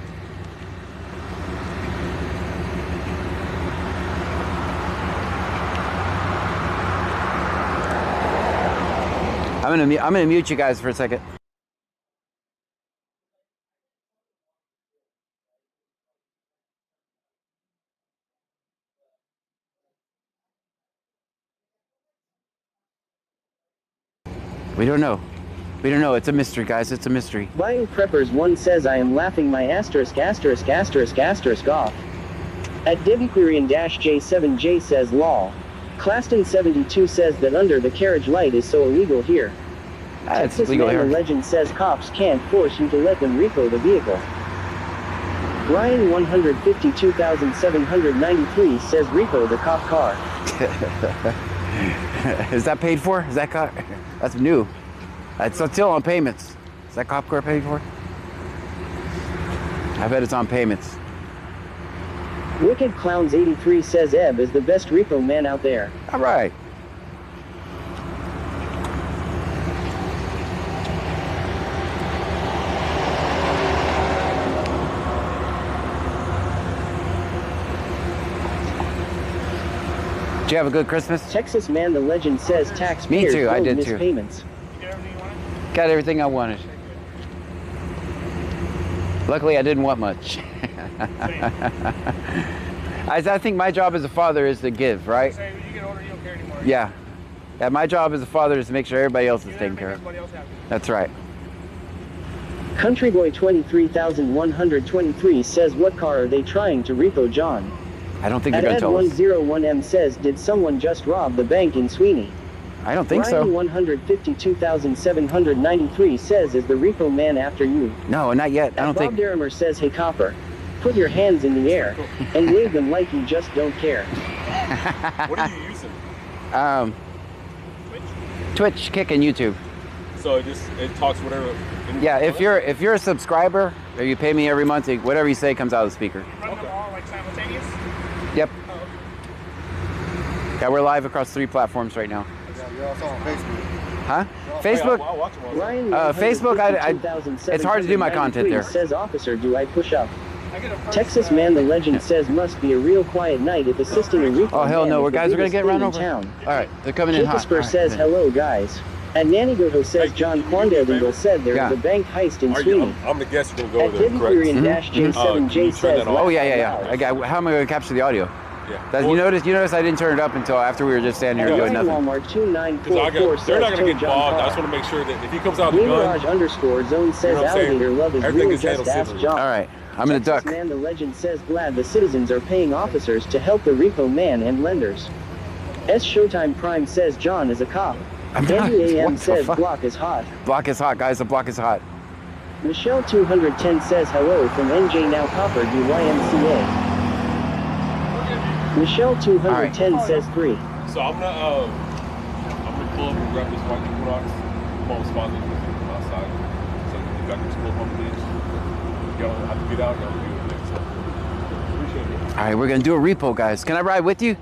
I'm gonna mute you guys for a second. We don't know. We don't know. It's a mystery, guys. It's a mystery. Buying Preppers 1 says I am laughing my asterisk off. At Debiquarian-J7J says lol. Claston 72 says that under the carriage light is so illegal here. It's Texas legal Man here. the Legend says cops can't force you to let them repo the vehicle. Ryan 152,793 says repo the cop car. Is that paid for? Is that car? That's new. It's still on payments. Is that cop car paid for? I bet it's on payments. Wicked Clowns 83 says Ebb is the best repo man out there. All right. Did you have a good Christmas? Texas Man the Legend says taxpayers Me too, I did miss too. payments. Got everything I wanted. Luckily, I didn't want much. I think my job as a father is to give, right? So when you get older, you don't care anymore. Yeah. Yeah, my job as a father is to make sure everybody else is taken care of. That's right. Countryboy 23,123 says what car are they trying to repo John? I don't think they're going At to tell us. Ed101M says did someone just rob the bank in Sweeney? I don't think Ryan so. 152,793 says is the repo man after you? No, not yet. I don't Bob think. Derrimer says hey copper, put your hands in the air and wave them like you just don't care. What are you using? Twitch, Kick, and YouTube. So it talks whatever. Yeah, if you're a subscriber or you pay me every month, whatever you say comes out of the speaker. Run them all like simultaneous? Yep. Yeah, we're live across 3 platforms right now. You're also on Facebook. Huh? Facebook? I'll watch them all. Ryan Facebook, it's hard to do my content there. Says officer, do I push up? Texas Man the Legend says must be a real quiet night if assisting a repo. Oh hell no, man we're is the guys are gonna get biggest run thing over. in town. All right, they're coming in hot. Kipper All right, says good. hello guys. And Nanigoto says John Quanderdingle said there was a bank heist in Sweeney. I'm the guest you're going At to go there, correct? Debiquarian-J7J says Oh yeah. How am I gonna capture the audio? Yeah. You notice I didn't turn it up until after we were just standing here doing nothing. Walmart 2944 They're not says going to get John involved. I Carr. just want to make sure that if he comes out with a gun, Garage_zone says You know what I'm saying? alligator love is Everything real, is just handled ask civilly. John. All right, I'm gonna duck. Texas Man the Legend says glad the citizens are paying officers to help the repo man and lenders. S Showtime Prime says John is a cop. I'm not. Andy AM What the says fuck? block is hot. Block is hot, guys. The block is hot. Michelle 210 says hello from NJ Now Copper do YMCA. Michelle 210 says 3. so I'm gonna pull up and grab this white Equinox. I'm almost positive from outside. So if I can just pull up on please. Y'all don't have to get out. Y'all can do it. So appreciate it. All right, we're gonna do a repo, guys. Can I ride with you?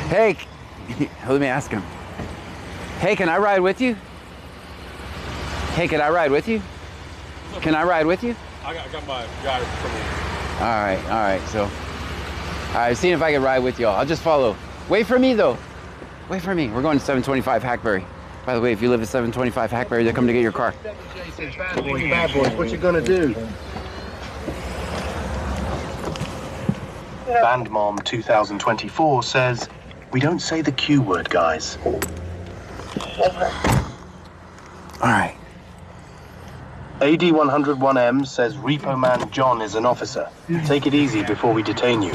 Hey, let me ask him. Hey, can I ride with you? Hey, can I ride with you? Can I ride with you? I got my guy from me. All right. So, all right, seeing if I can ride with y'all. I'll just follow. Wait for me though. Wait for me. We're going to 725 Hackberry. By the way, if you live at 725 Hackberry, they're coming to get your car. Bad boys, what you gonna do? Bandmom 2024 says, we don't say the Q word, guys. All right. AD101M says Repo Man John is an officer. Take it easy before we detain you.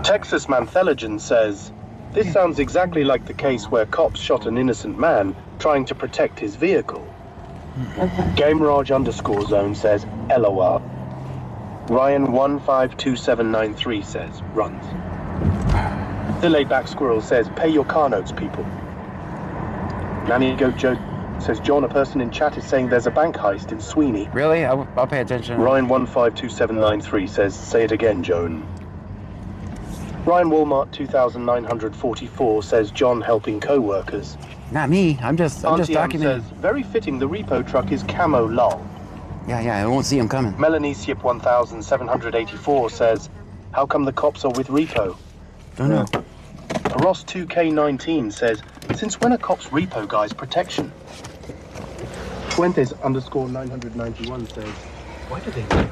Texas Mantheligen says, this sounds exactly like the case where cops shot an innocent man trying to protect his vehicle. GameRaj_zone says, LOR. Ryan 152793 says, runs. The Laidback Squirrel says, pay your car notes, people. Nanny Goat Joe says, John, a person in chat is saying there's a bank heist in Sweeney. Really? I'll pay attention. Ryan 152793 says, say it again, Joan. Ryan Walmart 2944 says, John helping co-workers. Not me. I'm just documenting. says, very fitting the repo truck is camo lol. Yeah. I won't see him coming. Melanie Siep 1784 says, how come the cops are with repo? Don't know. Ross 2K19 says, since when are cops repo guys protection? Fuentes _ 991 says, why do they?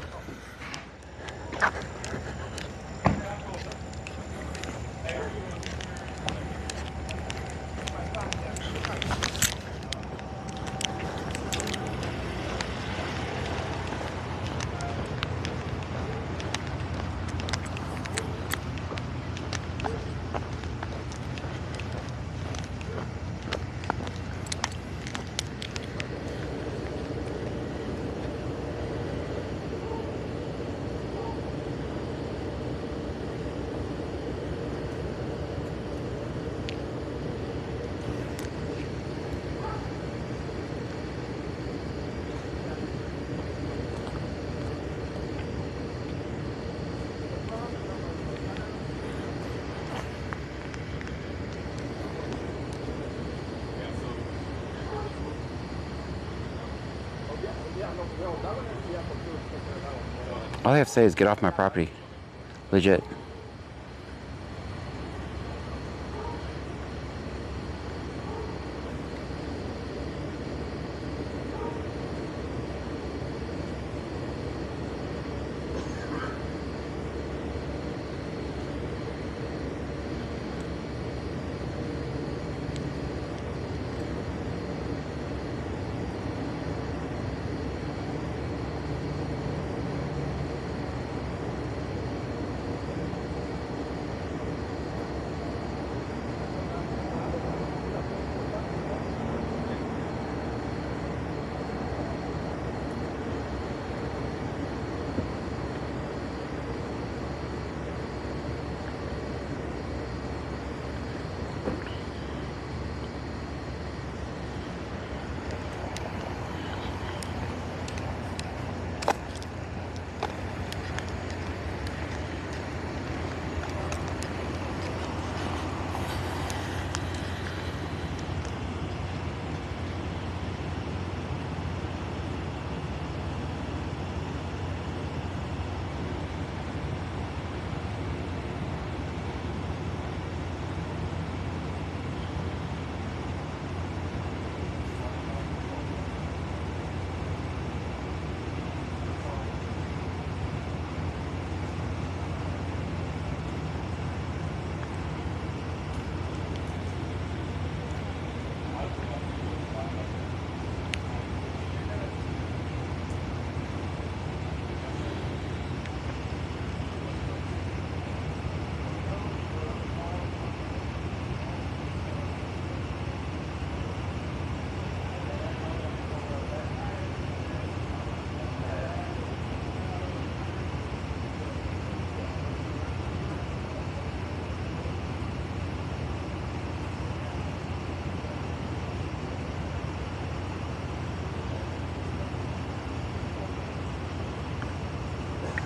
All I have to say is get off my property. Legit.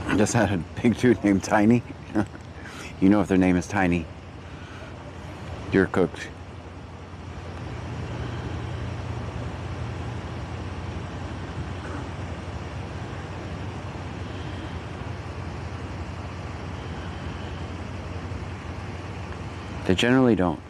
I just had a big dude named Tiny. You know if their name is Tiny, you're cooked. They generally don't.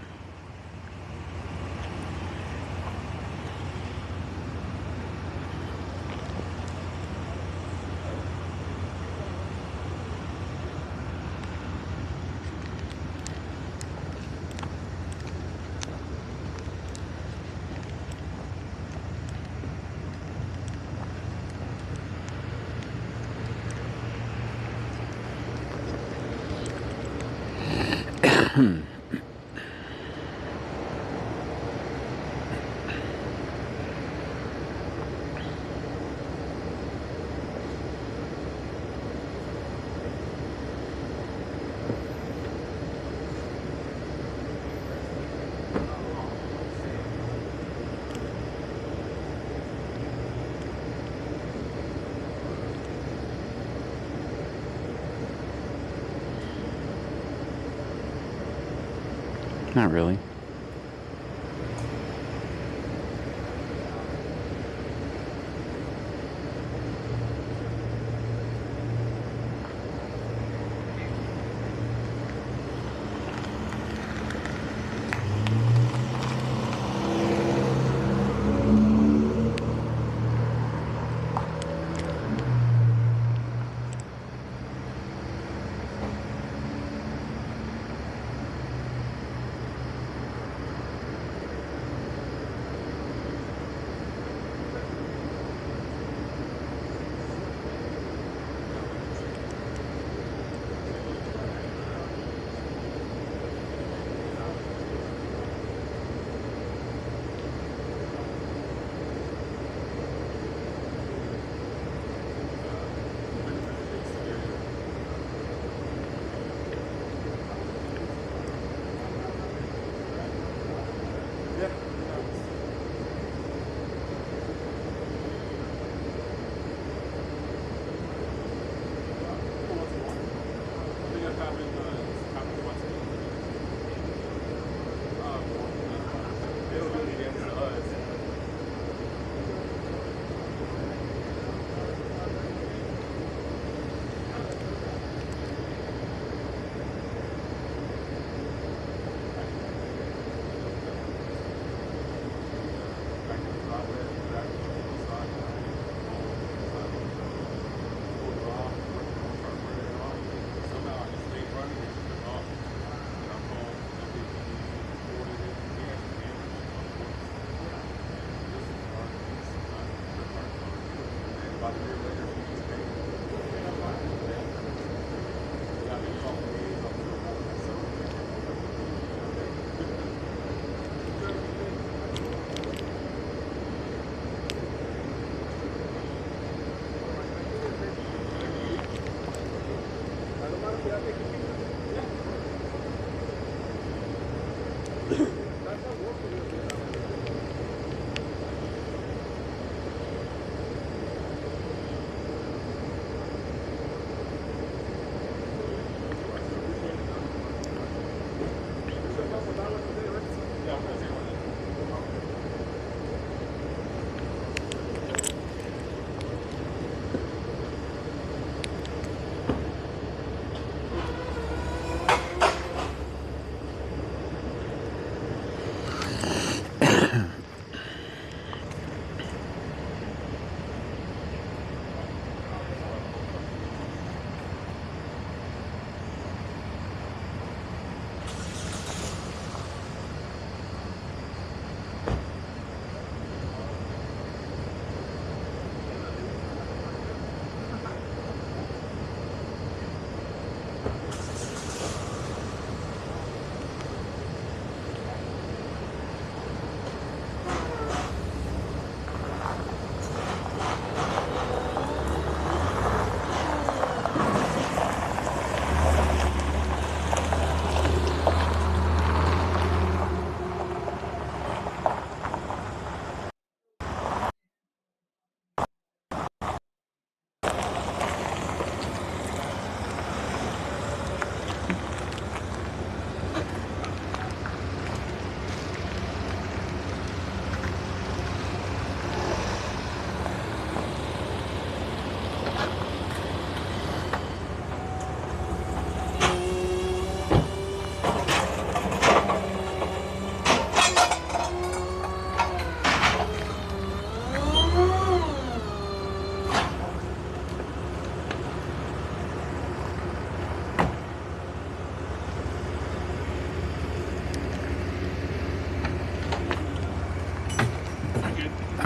Not really.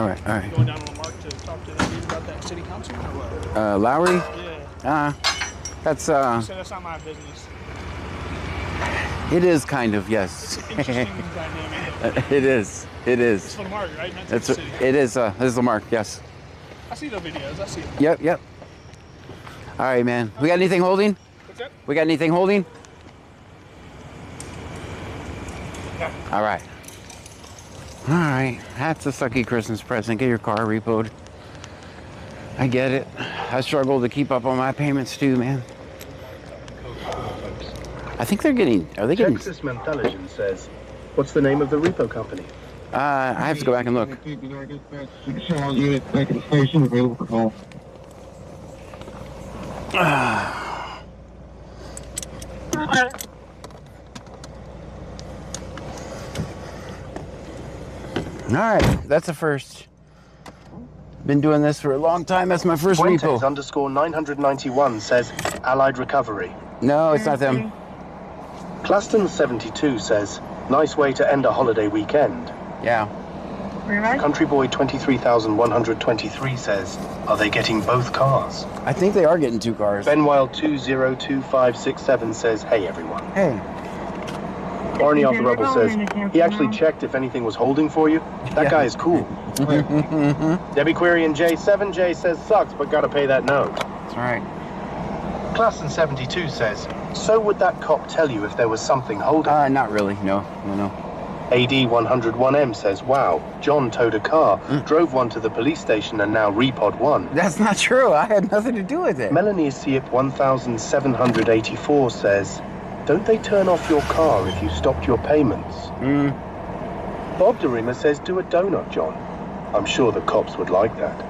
All right, all right. Going down to Lamarck to talk to the dude about that city council or what? Lowry? Yeah. That's So that's not my business. It is kind of, yes. It's an interesting dynamic. It is. It is. It's Lamarck, right? Not It's City. it is. This is Lamarck. Yes. I see the videos. I see them. Yep. Yep. All right, man. We got anything holding? What's that? We got anything holding? All right. All right. That's a sucky Christmas present. Get your car repoed. I get it. I struggle to keep up on my payments too, man. I think they're getting. Are they getting? Texas Intelligence says, "What's the name of the repo company?" I have to go back and look. All right, that's a first. Been doing this for a long time. That's my first Fuentes repo. _991 says, "Allied Recovery." No, it's not them. Claston 72 says, "Nice way to end a holiday weekend." Yeah. Country Boy 23,123 says, "Are they getting both cars?" I think they are getting two cars. Ben Wild 202567 says, "Hey everyone." Hey. Barney off the Rebel says, "He actually checked if anything was holding for you. That guy is cool." Debbie Query and J7J says, "Sucks, but gotta pay that note." That's right. Claston 72 says, "So would that cop tell you if there was something holding?" Not really. No. AD 101M says, "Wow, John towed a car, drove one to the police station and now repod one." That's not true. I had nothing to do with it. Melanie Siep 1784 says, "Don't they turn off your car if you stopped your payments?" Bob DeRima says, "Do a donut, John." I'm sure the cops would like that.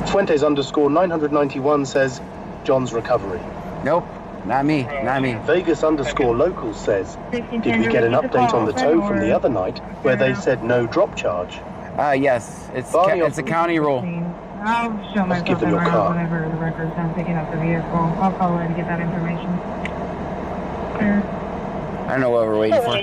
Fuentes _991 says, "John's recovery." Nope. Not me. Not me. Vegas _local says, "Did we get an update on the tow from the other night where they said no drop charge?" Yes. It's Barney it's a county rule. I'll show Let's give myself them your around car. whenever the records I'm picking up the vehicle. I'll call in to get that information. I don't know what we're waiting for.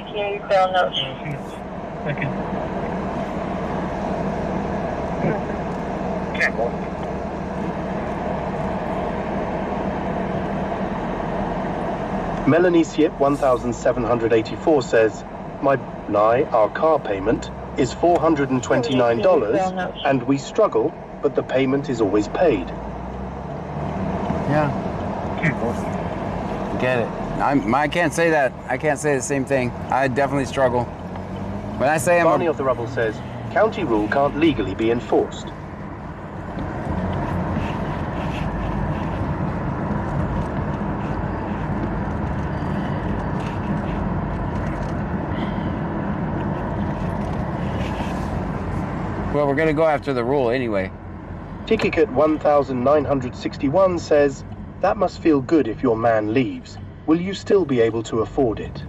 Melanie Siep 1784 says, our car payment is $429 and we struggle, but the payment is always paid." Yeah. Get it. I can't say that. I can't say the same thing. I definitely struggle. When I say Barney of the Rubble says, county rule can't legally be enforced. Well, we're going to go after the rule anyway. Ticket 1961 says, that must feel good if your man leaves. Will you still be able to afford it?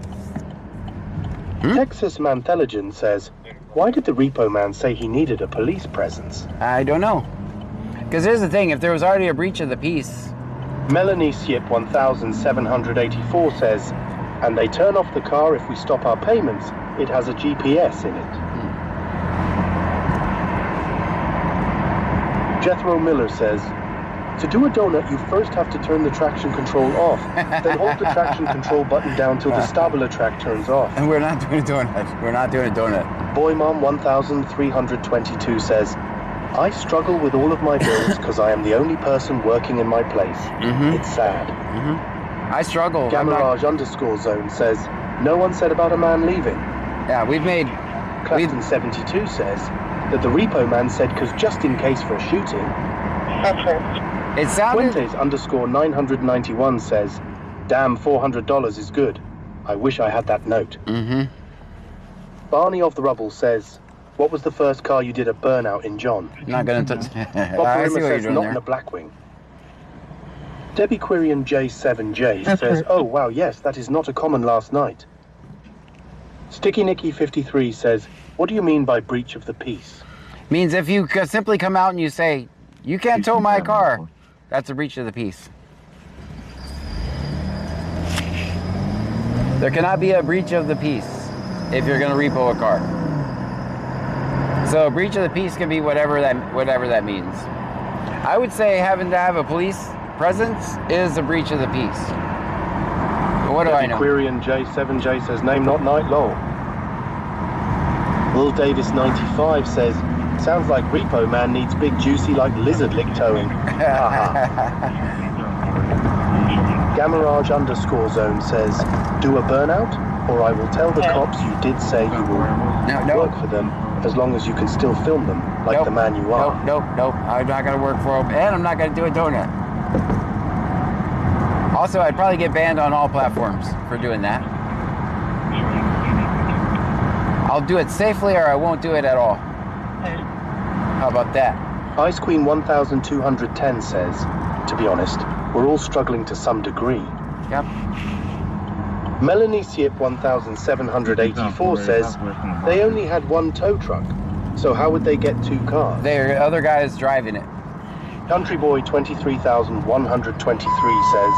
Texas Mantheligen says, why did the repo man say he needed a police presence? I don't know. Because here's the thing, if there was already a breach of the peace... Melanie Siep 1784 says, and they turn off the car if we stop our payments. It has a GPS in it. Jethro Miller says, to do a donut, you first have to turn the traction control off, then hold the traction control button down till the Stabila track turns off. And we're not doing a donut. We're not doing a donut. Boymom 1322 says, I struggle with all of my bills because I am the only person working in my place. It's sad. I struggle. Gamarage _zone says, no one said about a man leaving. Yeah, we've made... Clapton 72 says that the repo man said because just in case for a shooting. It sounded... Fuentes _991 says, damn, $400 is good. I wish I had that note. Barney of the Rubble says, what was the first car you did a burnout in, John? Not gonna touch... I see what you're doing not there. In a Blackwing. Debbie Quirian J7J says, oh wow, yes, that is not a common last night. Sticky Nicky 53 says, what do you mean by breach of the peace? Means if you simply come out and you say, you can't tow my car, that's a breach of the peace. There cannot be a breach of the peace if you're going to repo a car. So a breach of the peace can be whatever that means. I would say having to have a police presence is a breach of the peace. But what do I know? Quirian J7J says, name not night long. Will Davis 95 says, sounds like repo man needs big juicy like lizard lick towing. Gamarage _zone says, do a burnout, or I will tell the cops you did say you will work for them, as long as you can still film them, like the man you are. Nope. I'm not going to work for them, and I'm not going to do a donut. Also, I'd probably get banned on all platforms for doing that. I'll do it safely, or I won't do it at all. How about that? Ice Queen 1210 says, to be honest, we're all struggling to some degree. Yep. Melanie Siep 1784 says, they only had one tow truck, so how would they get two cars? There are other guys driving it. Country Boy 23123 says,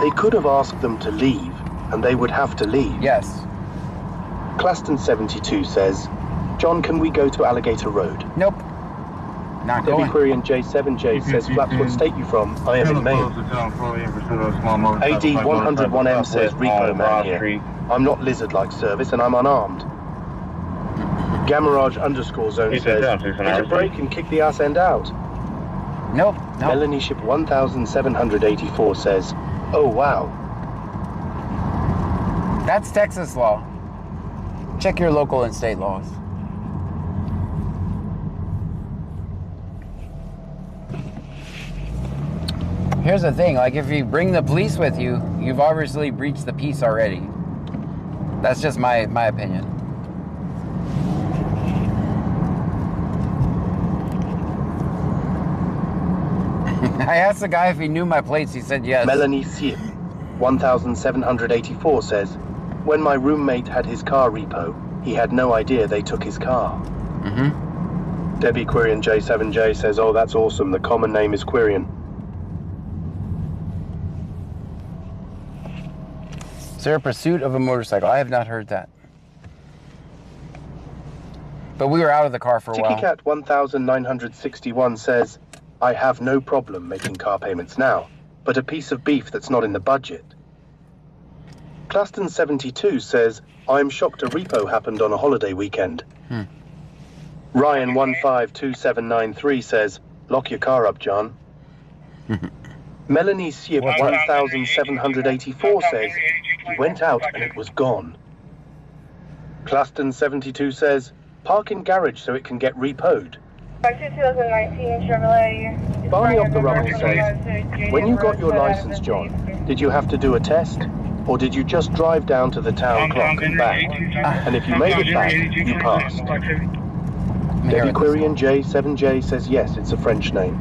they could have asked them to leave, and they would have to leave. Yes. Claston 72 says, John, can we go to Alligator Road? Nope. Not going. Debbie Quirian J7J says, Flaps, what state you from? I am in Maine. AD 101M says, repo man here. I'm not lizard-like service, and I'm unarmed. Gamarage _zone says, hit a break and kick the ass end out. Nope. Melanie Ship 1784 says, oh wow. That's Texas law. Check your local and state laws. Here's the thing, like if you bring the police with you, you've obviously breached the peace already. That's just my opinion. I asked the guy if he knew my plates, he said yes. Melanie Siep 1784 says, when my roommate had his car repo, he had no idea they took his car. Debbie Quirian J7J says, oh, that's awesome. The common name is Quirian. Is there a pursuit of a motorcycle? I have not heard that. But we were out of the car for a while. TikiCat 1961 says, I have no problem making car payments now, but a piece of beef that's not in the budget. Claston 72 says, I'm shocked a repo happened on a holiday weekend. Ryan 152793 says, lock your car up, John. Melanie Ship 1784 says, he went out and it was gone. Claston 72 says, park in garage so it can get repoed. Back to 2019 Chevrolet. Barney off the rubble says, when you got your license, John, did you have to do a test? Or did you just drive down to the town clock and back? And if you made it back, you passed. Debbie Quirian J7J says yes, it's a French name.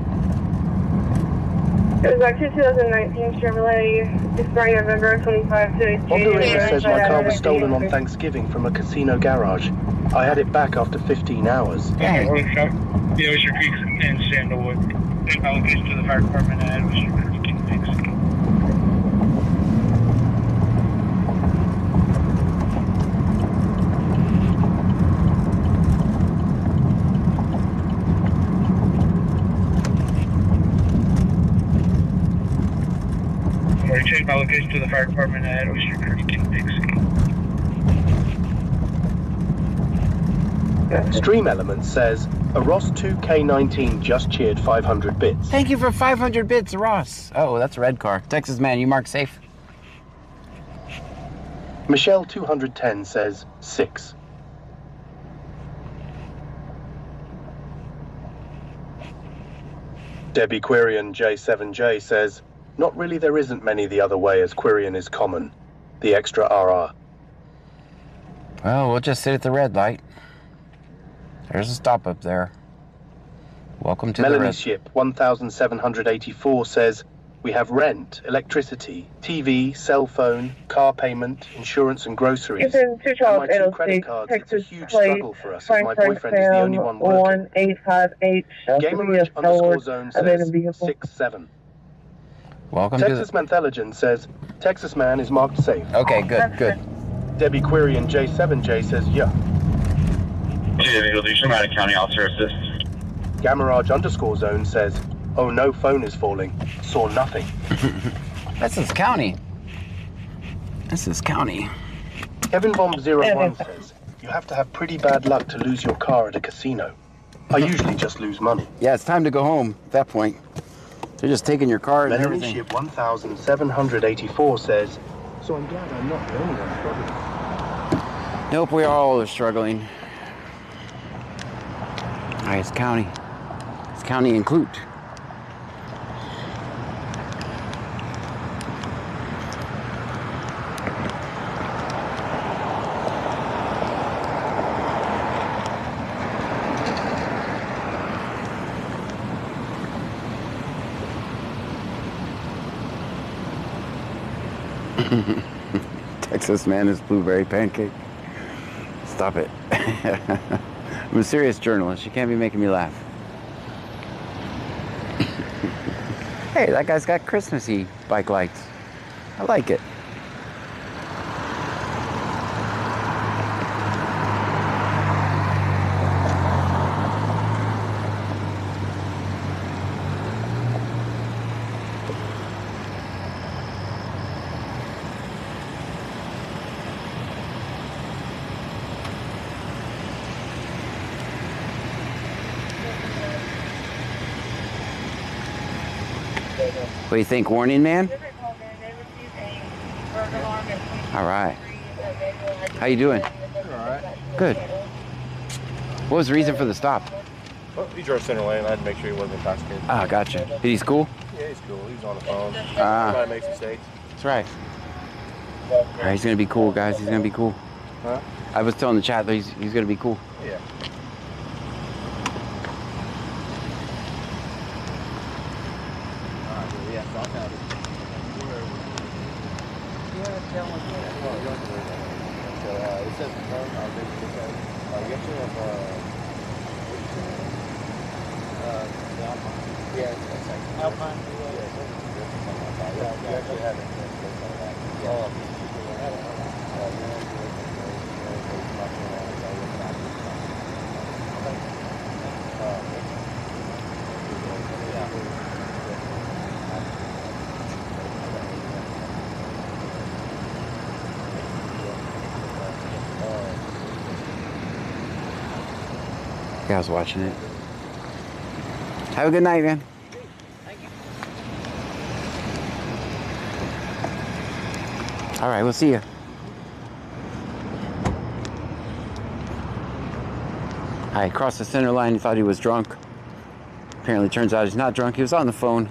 It was back to 2019 Chevrolet. Expiring November 25 to Ponderosa says my car was stolen on Thanksgiving from a casino garage. I had it back after 15 hours. The Oyster Creek and Sandalwood. Allocation to the fire department at Oyster Creek. Thanks. Change my location to the fire department at Oyster Creek in Dixie. Stream Elements says, a Ross 2K19 just cheered 500 bits. Thank you for 500 bits, Ross. Oh, that's a red car. Texas man, you mark safe. Michelle 210 says 6. Debbie Quirian J7J says, not really, there isn't many the other way as Quirian is common. The extra RR. Well, we'll just sit at the red light. There's a stop up there. Welcome to the Melanie red. Ship 1784 says, we have rent, electricity, TV, cell phone, car payment, insurance and groceries. It's in two And Charles my 2 Edel credit State, cards, Texas it's a huge plate, struggle for us as my boyfriend is the only one working. 1858 Gamerage underscore zone says 6-7. Welcome to Texas Mantheligen says, Texas man is marked safe. Okay, good, good. Debbie Quirian J7J says, yeah. Sherman County Officer Assist. Gamarage underscore zone says, oh no, phone is falling. Saw nothing. This is county. This is county. Kevin Bomb 01 says, you have to have pretty bad luck to lose your car at a casino. I usually just lose money. Yeah, it's time to go home at that point. They're just taking your car and Melanie everything. Ship 1784 says, so I'm glad I'm not the only one struggling. Nope, we all are struggling. All right, it's county. It's county and Clute. Texas man is blueberry pancake. Stop it. I'm a serious journalist. You can't be making me laugh. Hey, that guy's got Christmassy bike lights. I like it. What do you think, warning man? All right. How you doing? All right. Good. What was the reason for the stop? Well, he drove center lane. I had to make sure he wasn't intoxicated. Ah, gotcha. He's cool? Yeah, he's cool. He was on the phone. Ah. Everybody makes mistakes. That's right. All right, he's gonna be cool, guys. He's gonna be cool. Huh? I was telling the chat that he's gonna be cool. Yeah. Yeah, I was watching it. Have a good night, man. All right, we'll see you. I crossed the center line. He thought he was drunk. Apparently, turns out he's not drunk. He was on the phone.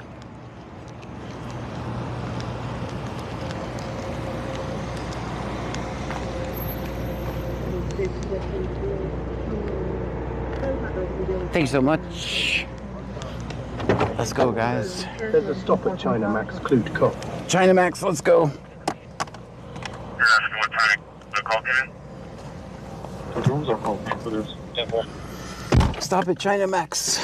Thank you so much. Let's go, guys. There's a stop at China Max Clute Cop. China Max, let's go. You're asking what time the call came in? The rooms are called. So there's Stop at China Max.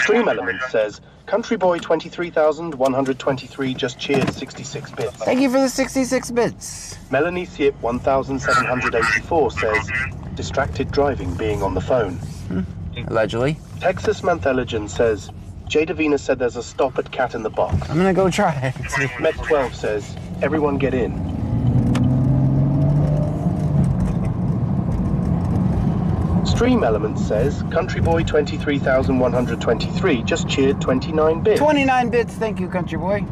Stream Element says, Country Boy 23,123 just cheered 66 bits. Thank you for the 66 bits. Melanie Siep 1784 says, distracted driving being on the phone. Allegedly. Texas Mantheligen says, Jay Davina said there's a stop at Cat in the Box. I'm gonna go try it. Met12 says, everyone get in. Stream Element says, Country Boy 23,123 just cheered 29 bits. 29 bits, thank you, Country Boy.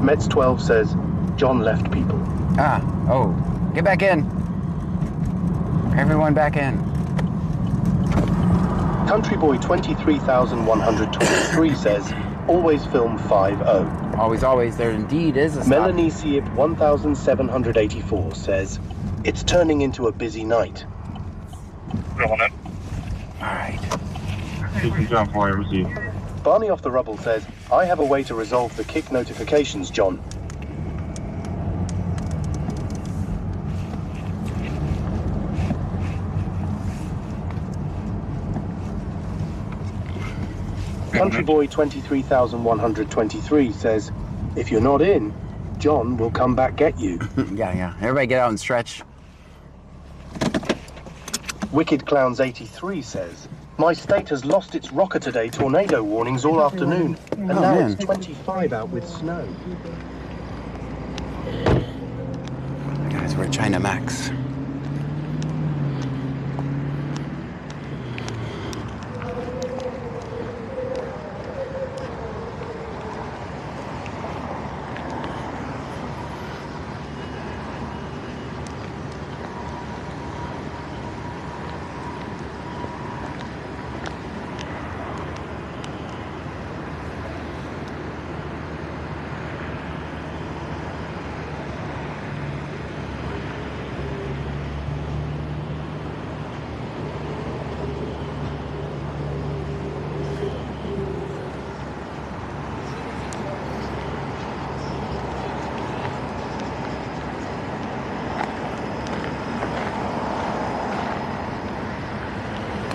Mets12 says, John left people. Ah, oh, get back in. Everyone back in. Country Boy 23,123 says, always film 5-0. Always, always, there indeed is a stop. Melanie Siep 1784 says, it's turning into a busy night. Filling it. All right. John, for I receive. Barney Off the Rubble says, I have a way to resolve the kick notifications, John. Country Boy 23,123 says, if you're not in, John will come back get you. Yeah. Everybody get out and stretch. Wicked Clowns 83 says, my state has lost its rocker today tornado warnings all afternoon, and now man. it's 25 out with snow. Guys, we're at China Max.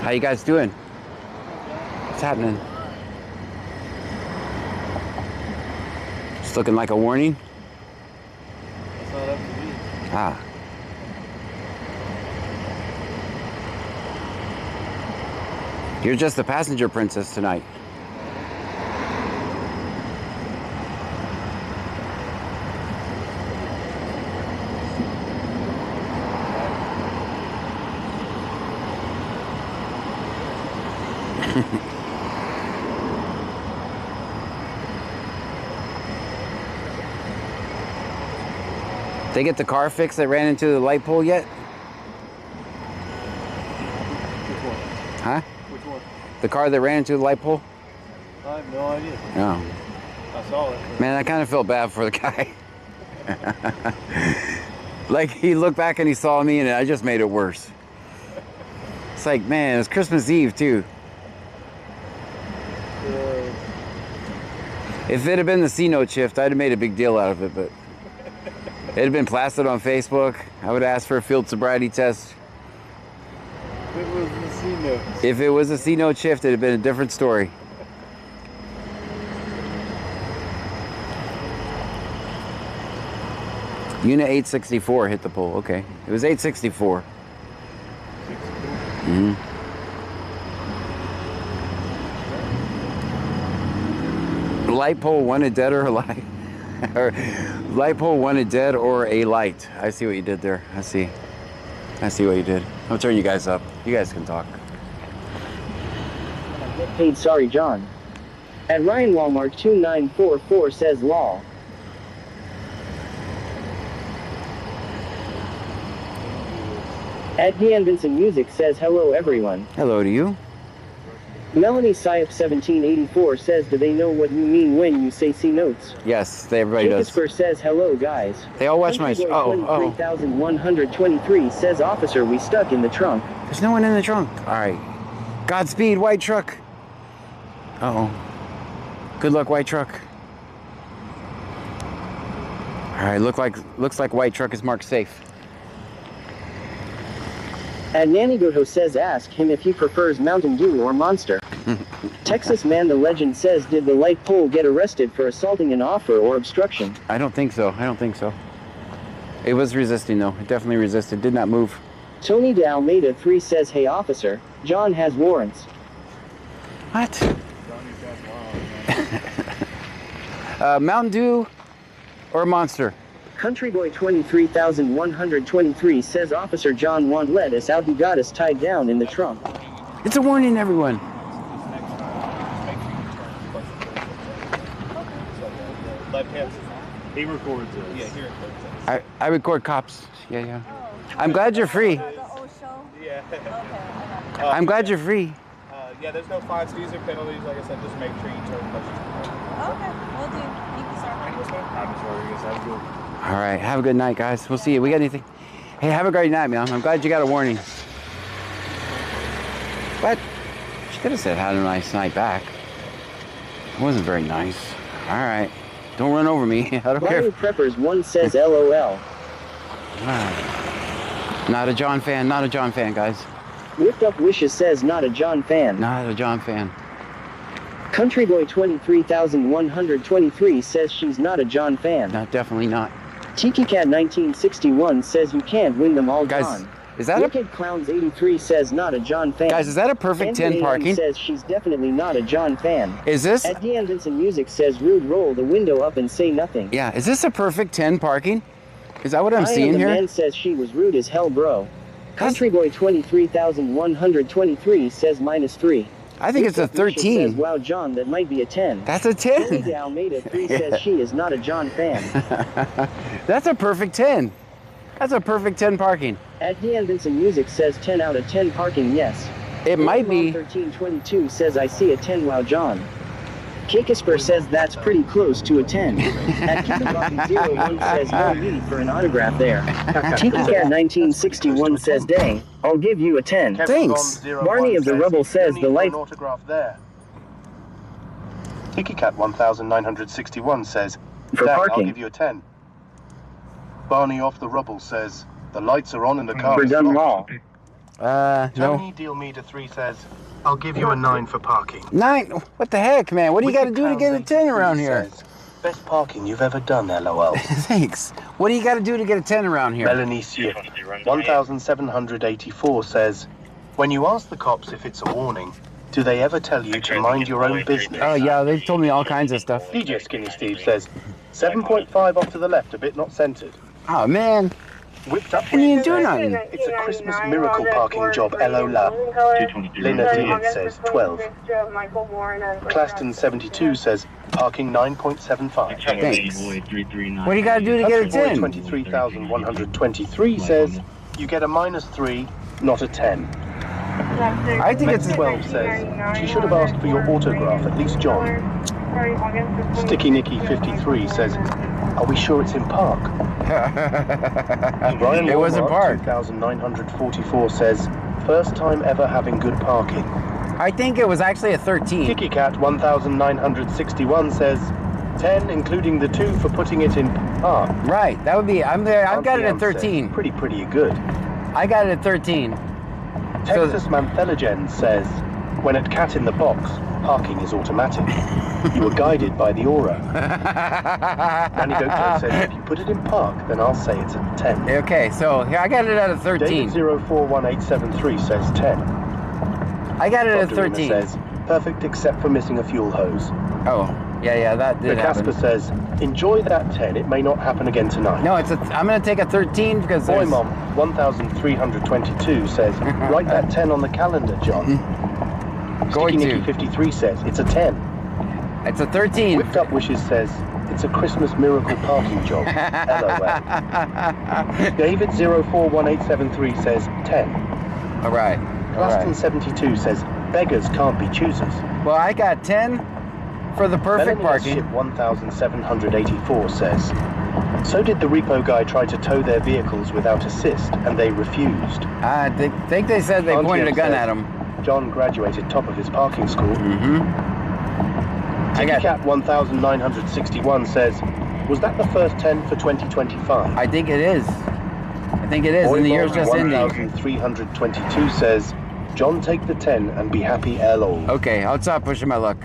How you guys doing? What's happening? It's looking like a warning. It's not up to me. Ah. You're just the passenger princess tonight. They get the car fixed that ran into the light pole yet? Which one? Huh? Which one? The car that ran into the light pole? I have no idea. No. I saw it. Man, I kind of felt bad for the guy. Like, he looked back and he saw me and I just made it worse. It's like, man, it's Christmas Eve too. If it had been the C-note shift, I'd have made a big deal out of it, but it had been plastered on Facebook. I would ask for a field sobriety test. It was the C-note. If it was a C-note shift, it'd have been a different story. Unit 864 hit the pole. Okay. It was 864. Mm-hmm. Light pole wanted dead or alive. Or light pole wanted dead or a light. I see what you did there. I see what you did. I'll turn you guys up. You guys can talk. Get paid, sorry John. At Ryan Walmart 2944 says lol. At Dan Vincent Music says hello everyone. Hello to you. Melanie Syop 1784 says, do they know what you mean when you say C notes? Yes, everybody does. Shakespeare says hello guys. They all watch my... Oh. 23,123 says officer, we stuck in the trunk. There's no one in the trunk. All right. Godspeed, white truck. Uh-oh. Good luck, white truck. All right, looks like white truck is marked safe. And Nanny Goto says ask him if he prefers Mountain Dew or Monster. Texas Man the Legend says, did the light pole get arrested for assaulting an offer or obstruction? I don't think so. I don't think so. It was resisting though. It definitely resisted. Did not move. Tony de Almeida 3 says, hey officer, John has warrants. What? Mountain Dew or Monster? Country Boy 23,123 says officer John won't let us out, he got us tied down in the trunk. It's a warning, everyone. Left hand. He records it. Yeah, he records it. I record cops. Yeah. I'm glad you're free. Yeah. I'm glad you're free. Yeah, there's no fines, fees, or penalties. Like I said, just make sure you turn questions. Okay, we'll do. Thank you, sir. I'm sorry, you guys have a good one. All right, have a good night, guys. We'll see you. We got anything? Hey, have a great night, man. I'm glad you got a warning. What? She could have said had a nice night back. It wasn't very nice. All right. Don't run over me. I don't care. Preppers 1 says LOL. Not a John fan. Not a John fan, guys. Whipped Up Wishes says not a John fan. Not a John fan. Country Boy 23,123 says she's not a John fan. No, definitely not. Tiki Cat 1961 says you can't win them all, guys, John. Is that Wicked Clowns 83 says not a John fan. Guys, is that a perfect 10 parking? says she's definitely not a John fan. Is this? At Dan Vincent Music says rude, roll the window up and say nothing. Yeah, is this a perfect 10 parking? Is that what I'm seeing here? Man says she was rude as hell, bro. Country Boy 23,123 says -3. I think it's a 13. Says, wow, John, that might be a 10. That's a 10. Tony de Almeida 3 says she is not a John fan. That's a perfect 10. That's a perfect 10 parking. At Dan Vincent Music says 10 out of 10 parking, yes. It might be. 1322 says I see a 10, wow, John. Kakisper says that's pretty close to a 10. At Kikaboffy01 says no need for an autograph there. TikiCat 1961 says dang, I'll give you a 10. Thanks. Barney of the Rubble says the light... autograph there. TikiCat 1961 says, for dang, parking. I'll give you a 10. Barney off the Rubble says, the lights are on and the car For is done locked. No. Tony Dealmeter 3 says, I'll give you a 9 for parking. 9? What the heck, man? What do you got to do to get a 10 around here? Says, best parking you've ever done, LOL. Thanks. What do you got to do to get a 10 around here? Melanie Swift 1784 says, when you ask the cops if it's a warning, do they ever tell you to mind your own business? Oh, yeah, they've told me all kinds of stuff. DJ Skinny Steve says, 7.5 off to the left, a bit not centered. Oh, man. Whipped up. You didn't do nothing. It's a Christmas miracle parking job, LOLA. Lena Diaz says 12. Claston 72 says parking 9.75. Thanks. What do you got to do to get a 10? 23,123 says you get a -3, not a 10. I think it's 12 says she should have asked for your autograph, at least John. Sticky Nicky 53 says, are we sure it's in park? Brian it was in park. 2,944 says, first time ever having good parking. I think it was actually a 13. Tiki Cat 1961 says, 10 including the 2 for putting it in park. Right, that would be, I've got it at 13. Pretty good. I got it at 13. Texas Manthelagen says, when at Cat in the Box, parking is automatic. You were guided by the aura. Danny Goto says, if you put it in park, then I'll say it's a 10. Okay, so here I got it at a 13. David 041873 says 10. I got it at Dr. 13. Says, perfect except for missing a fuel hose. Oh, yeah, that did happen. Casper says, enjoy that 10. It may not happen again tonight. No, I'm going to take a 13 because Boy Mom 1322 says, write that 10 on the calendar, John. Going Sticky Nicky to. 53 says it's a 10. It's a 13. Whipped Up Wishes says it's a Christmas miracle parking job. LOL. David 041873 says 10. All right. Claston 72 says beggars can't be choosers. Well, I got 10 for the perfect Melanie parking. 1784 says, so did the repo guy try to tow their vehicles without assist, and they refused. I think they said they pointed a gun says, at him. John graduated top of his parking school. Mm-hmm. Cat 1961 says, was that the first 10 for 2025? I think it is. I think it is, and the year's just ending. 1322 says, John, take the 10 and be happy, LOL. Okay, I'll stop pushing my luck.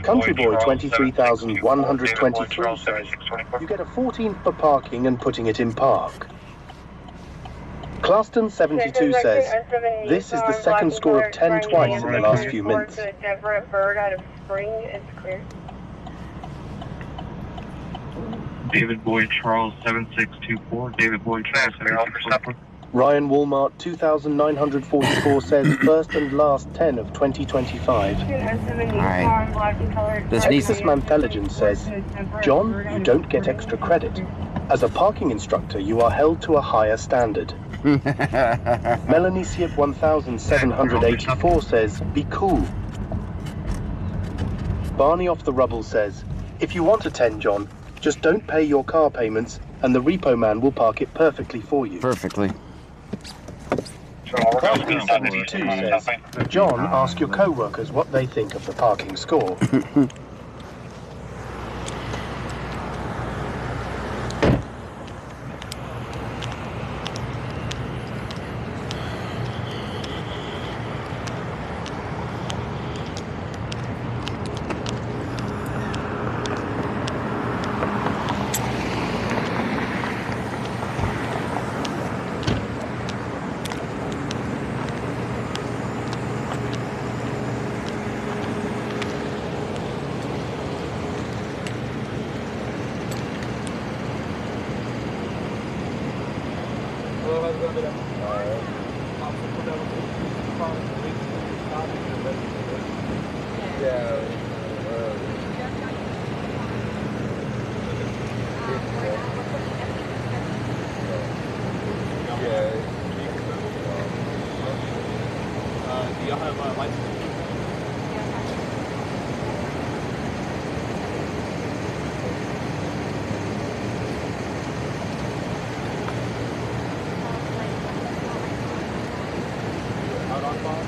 Country Boy 23,123 says, you get a 14 for parking and putting it in park. Claston 72 says, this is the second score of 10 twice in the last few minutes. Bird out of Spring is clear. David Boyd Charles 7624. David Boyd Charles 7624. Ryan Walmart 2,944 says, first and last 10 of 2025. Alright. Texas Mantheligen says, John, you don't get extra credit. As a parking instructor, you are held to a higher standard. Melanie Siep 1784 says, be cool. Barney Off the Rubble says, if you want a 10, John, just don't pay your car payments and the repo man will park it perfectly for you. Perfectly. Claston 72 says, John, ask your co-workers what they think of the parking score. Do y'all have license? Out on ball?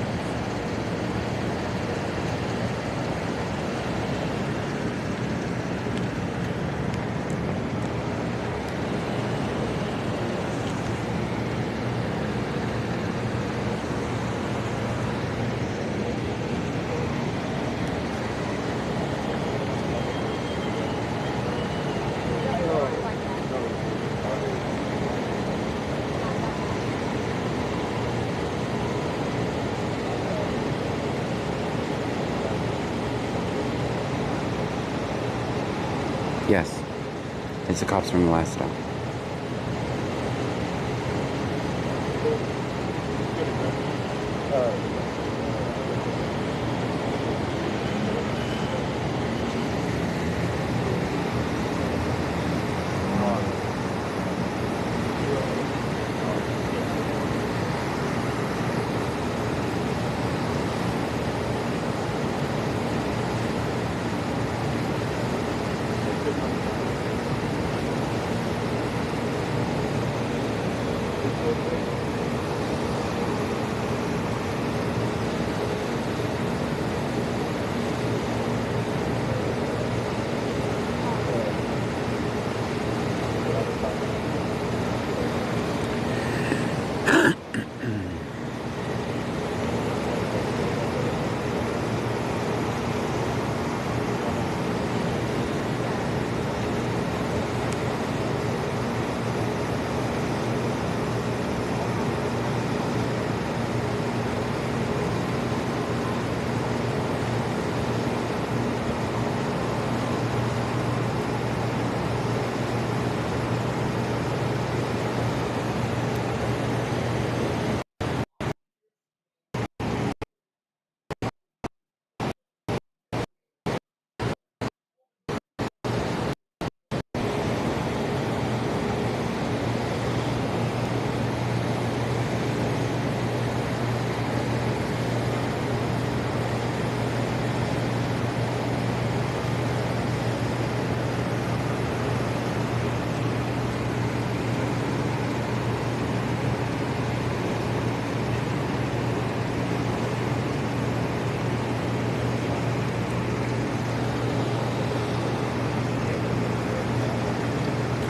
Yes. It's the cops from the last stop.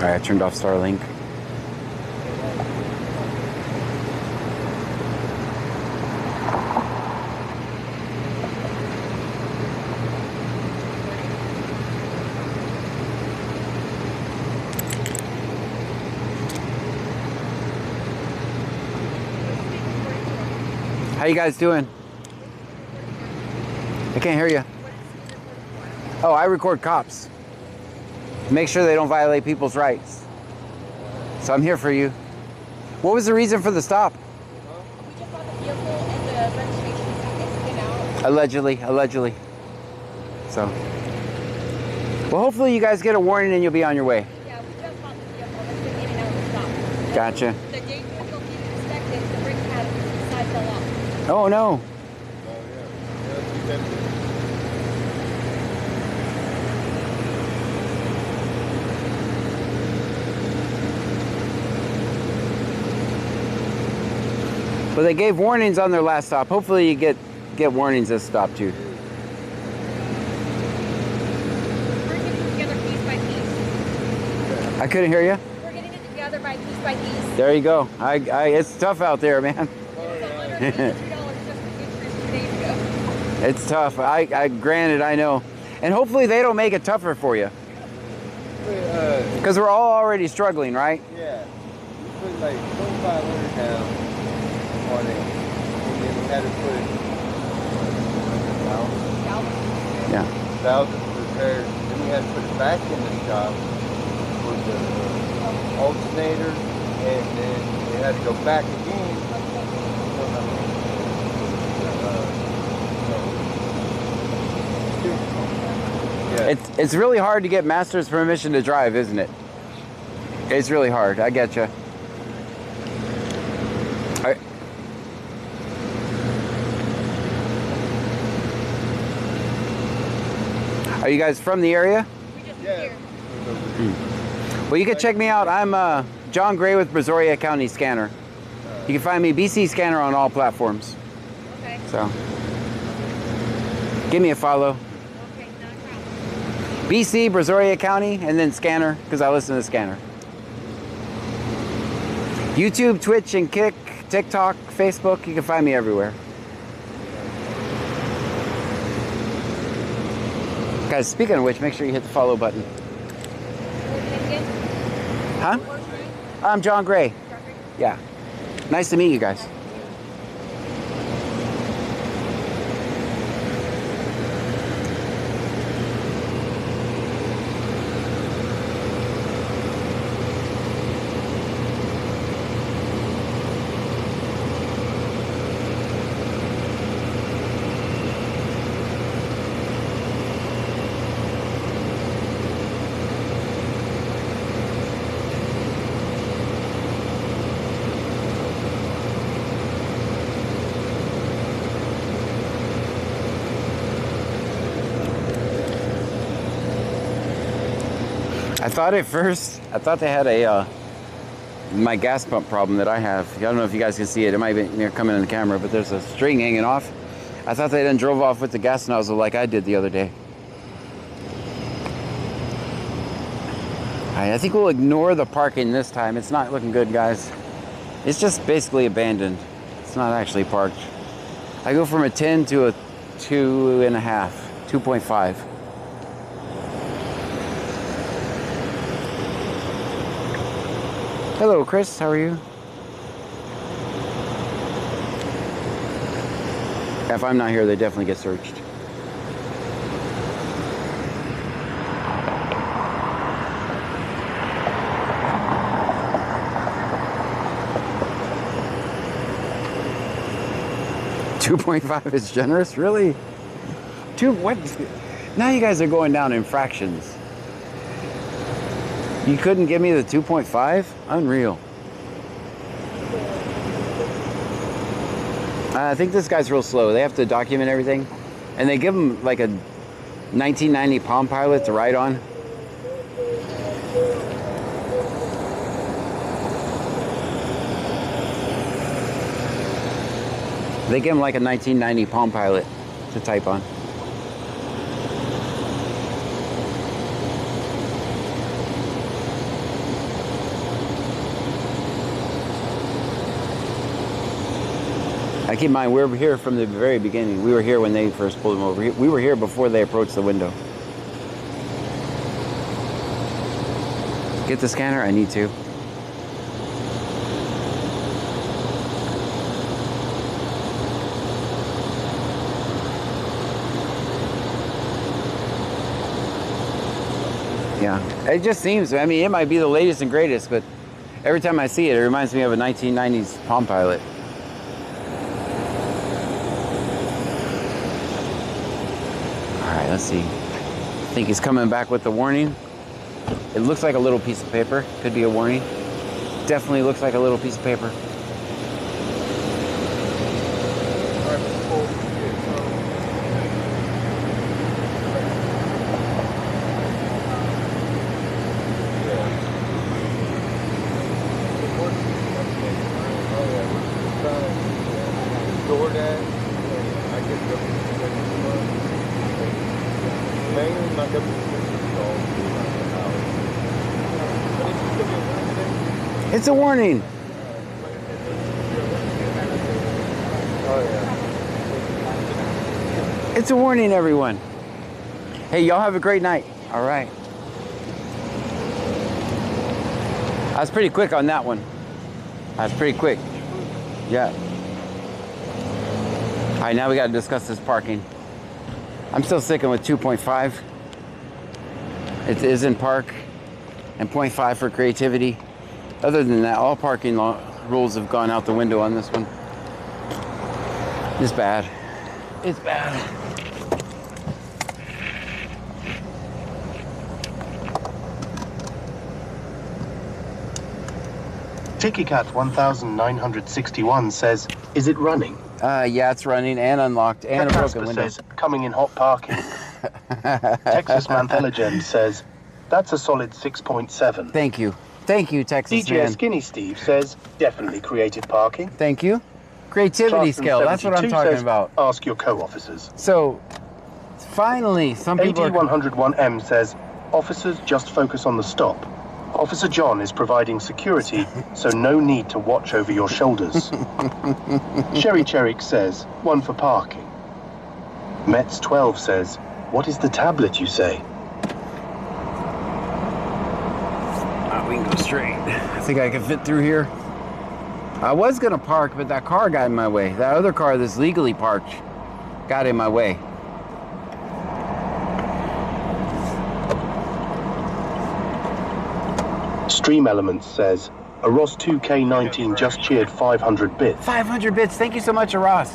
Alright, I turned off Starlink. How you guys doing? I can't hear you. Oh, I record cops. Make sure they don't violate people's rights. So I'm here for you. What was the reason for the stop? We just bought the vehicle and the registration came out. Allegedly. So. Well, hopefully you guys get a warning and you'll be on your way. Yeah, we just bought the vehicle that's been in and out of the stop. Gotcha. The day vehicle being inspected, the brake pad side fell off. Oh no. But they gave warnings on their last stop. Hopefully you get warnings this stop too. We're getting it together piece by piece. I couldn't hear you. We're getting it together by piece. There you go. It's tough out there, man. $183 just for insurance 2 days ago. It's tough. Granted, I know. And hopefully they don't make it tougher for you. Because we're all already struggling, right? Yeah. You put like 2,500 down on it, and then we had to put Yeah. 1,000 repairs. Then we had to put it back in the shop with the alternator, and then we had to go back again. Yeah. It's really hard to get master's permission to drive, isn't it? It's really hard. I get you. Are you guys from the area? We just here. Well, you can check me out. I'm John Gray with Brazoria County Scanner. You can find me BC Scanner on all platforms. Okay. So, give me a follow. Okay, not a problem. BC, Brazoria County, and then Scanner, because I listen to Scanner. YouTube, Twitch, and Kick, TikTok, Facebook, you can find me everywhere. Guys, speaking of which, make sure you hit the follow button. What's your name again? Huh? What's your name? I'm John Gray. John Gray? Yeah. Nice to meet you guys. I thought at first, they had a, my gas pump problem that I have. I don't know if you guys can see it. It might be coming in the camera, but there's a string hanging off. I thought they then drove off with the gas nozzle like I did the other day. I think we'll ignore the parking this time. It's not looking good, guys. It's just basically abandoned. It's not actually parked. I go from a 10 to a 2.5, 2.5. Hello, Chris. How are you? If I'm not here, they definitely get searched. $2.5 is generous, really? What? Now you guys are going down in fractions. You couldn't give me the 2.5? Unreal. I think this guy's real slow. They have to document everything. And they give him like a 1990 Palm Pilot to ride on. They give him like a 1990 Palm Pilot to type on. I keep in mind, we were here from the very beginning. We were here when they first pulled him over. We were here before they approached the window. Get the scanner? I need to. Yeah, it just seems, I mean, it might be the latest and greatest, but every time I see it, it reminds me of a 1990s Palm Pilot. All right, let's see. I think he's coming back with the warning. It looks like a little piece of paper. Could be a warning. Definitely looks like a little piece of paper. It's a warning. It's a warning, everyone. Hey, y'all have a great night. All right. I was pretty quick on that one. I was pretty quick. Yeah. All right, now we got to discuss this parking. I'm still sticking with 2.5. It is in park and 0.5 for creativity. Other than that, all parking rules have gone out the window on this one. It's bad. It's bad. TickyCat 1961 says, is it running? Yeah, it's running and unlocked and a broken window. Says, coming in hot parking. Texas Manthelegend says, that's a solid 6.7. Thank you. Thank you, Texas DJ man. Skinny Steve says, definitely creative parking. Thank you. Creativity skill, that's what I'm talking about. Ask your co-officers. So, finally, some people AD101M says, officers just focus on the stop. Officer John is providing security, so no need to watch over your shoulders. Sherry Cherik says, one for parking. Mets12 says, what is the tablet you say? We can go straight. I think I can fit through here. I was gonna park, but that car got in my way. That other car that's legally parked got in my way. Stream Elements says, a Ross 2K19 just cheered 500 bits. 500 bits, thank you so much, Ross.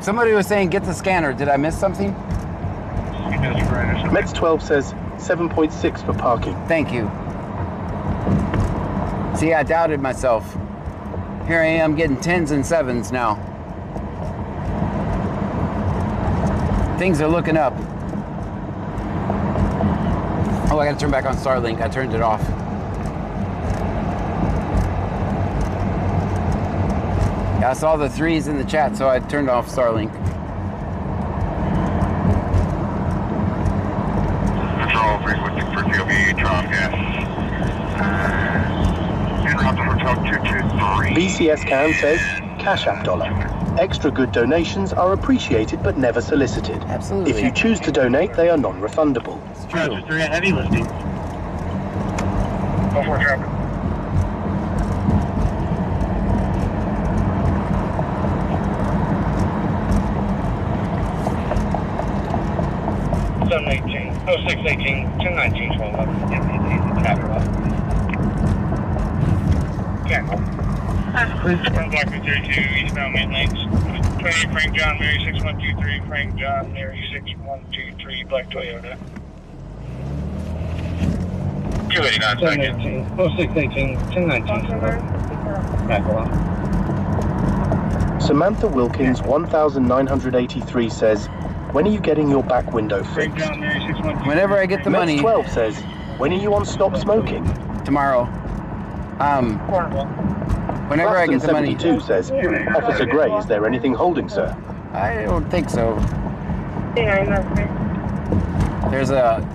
Somebody was saying, get the scanner. Did I miss something? Mets12 says 7.6 for parking. Thank you. See, I doubted myself. Here I am getting 10s and 7s now. Things are looking up. Oh, I gotta turn back on Starlink. I turned it off. I saw the 3s in the chat, so I turned off Starlink. Control frequency for QB, Tron gas. En route to Hotel 223. BCS Cam says, Cash App dollar. Extra good donations are appreciated but never solicited. Absolutely. If you choose to donate, they are non-refundable. It's true. Roger 3 heavy lifting. Go for it, traffic. 718, 0618, 1019, 1211. Blackwood 32, eastbound main lanes. 28 Frank John Mary 6123, Frank John Mary 6123, Black Toyota. 289 seconds. 0618, 1019, 1211. Samantha Wilkins 1983 says, when are you getting your back window fixed? Whenever I get the money. Mets12 says, when are you on stop smoking? Tomorrow. Whenever I get the money. 72 says, Officer Gray, is there anything holding, sir? I don't think so. There's a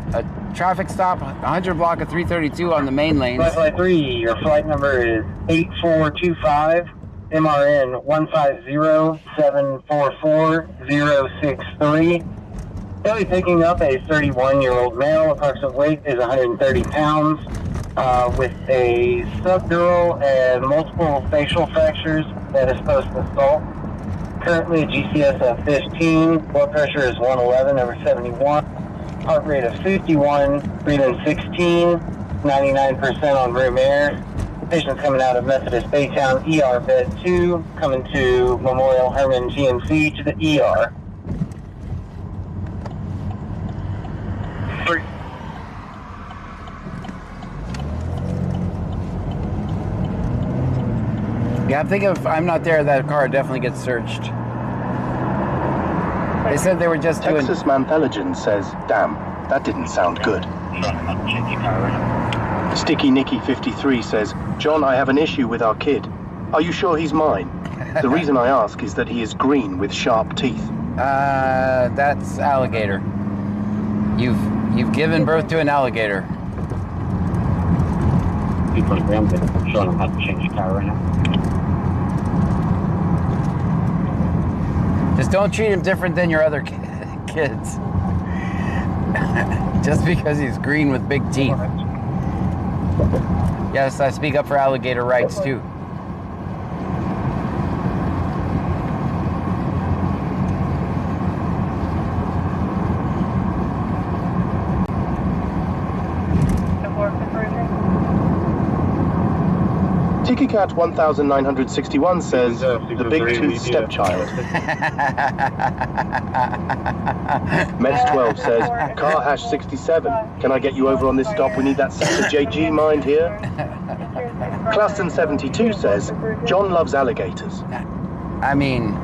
traffic stop, 100 block of 332 on the main lanes. Flight 3, your flight number is 8425, MRN 150744063. He'll be picking up a 31-year-old male. Approximate weight is 130 pounds, with a subdural and multiple facial fractures that is post-assault. Currently a GCS of 15, blood pressure is 111/71, heart rate of 51, breathing 16, 99% on room air. Patient's coming out of Methodist Baytown ER bed 2, coming to Memorial Hermann GMC to the ER. Yeah, I'm thinking if I'm not there, that car definitely gets searched. They said they were just doing... Texas Mantheligen says, damn, that didn't sound good. Sticky Nicky 53 says, John, I have an issue with our kid. Are you sure he's mine? The reason I ask is that he is green with sharp teeth. That's alligator. You've given birth to an alligator. People around it, showing them how to change the car right now. Just don't treat him different than your other kids. Just because he's green with big teeth. Yes, I speak up for alligator rights too. TikiCat 1961 says, the big tooth stepchild. Meds 12 says, car hash 67. Can I get you over on this stop? We need that sector JG mind here. Claston 72 says, John loves alligators. I mean,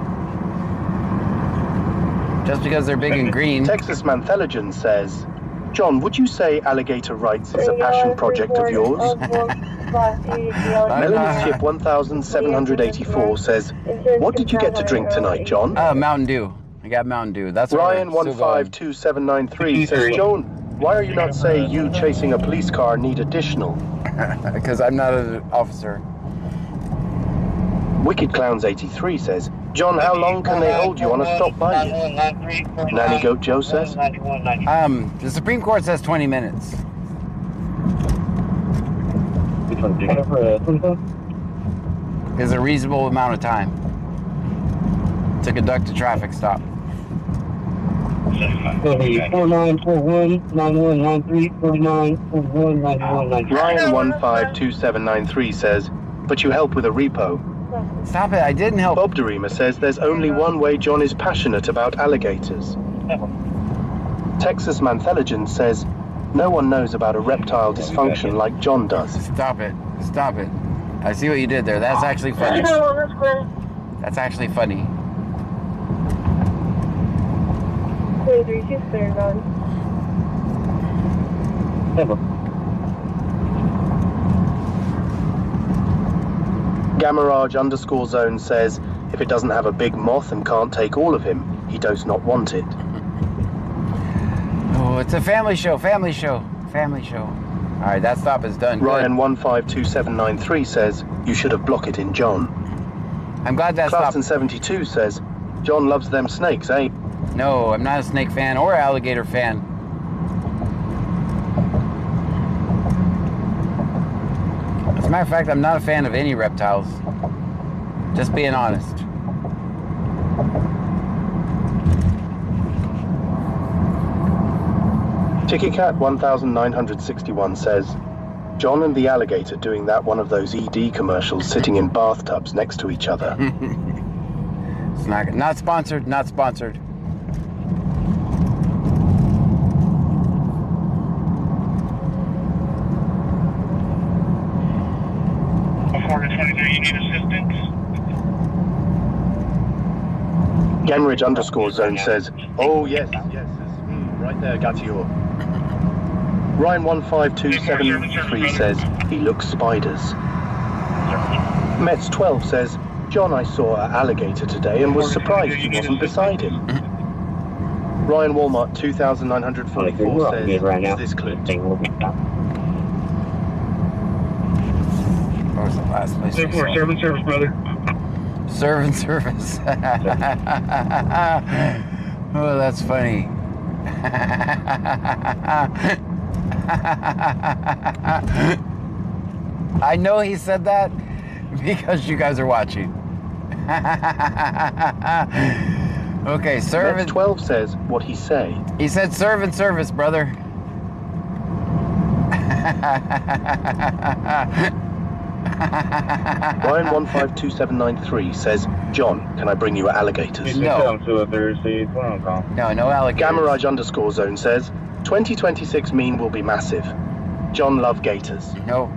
just because they're big and green. Texas Mantheligen says, John, would you say alligator rights is a passion project of yours? Melanie Ship 1784 says, what did you get to drink tonight, John? Mountain Dew. I got Mountain Dew. That's Ryan 152793 says, John, why are you not saying you chasing a police car need additional? Because I'm not an officer. Wicked Clowns 83 says, John, how long can they hold you on a stop by you? Nanny Goat Joe says, the Supreme Court says 20 minutes. Is a reasonable amount of time to conduct a traffic stop. 4941-9193-4941-9193. Ryan 152793 says, but you help with a repo. Stop it, I didn't help. Bob Derema says there's only one way John is passionate about alligators. Texas Mantheligen says, no one knows about a reptile dysfunction like John does. Stop it. Stop it. I see what you did there. That's actually funny. That's actually funny. Gamarage _ says, if it doesn't have a big moth and can't take all of him, he does not want it. Oh, it's a family show, family show, family show. All right, that stop is done. Ryan 152793 says, you should have blocked it in John. I'm glad that stopped. Claston 72 says, John loves them snakes, eh? No, I'm not a snake fan or alligator fan. As a matter of fact, I'm not a fan of any reptiles. Just being honest. TikiCat 1961 says, John and the alligator doing that one of those ED commercials sitting in bathtubs next to each other. It's not sponsored, not sponsored. Before 23, you need assistance? Gamridge _ says, oh yes, right there, got you. Ryan 15273 says, he looks spiders. Mets 12 says, John, I saw an alligator today and was surprised he wasn't beside him. Ryan Walmart 2944 says, right now. is this Clute? What was the last place? Serve and service, brother. Serve and service. Oh, that's funny. I know he said that because you guys are watching. Okay, serve and 12 says, what he say? He said serve and service, brother. Ryan 152793 says, John, can I bring you alligators? No. To a Thursday phone call. No alligators. Gamaraj underscore zone says, 2026 mean will be massive. John love gators. No.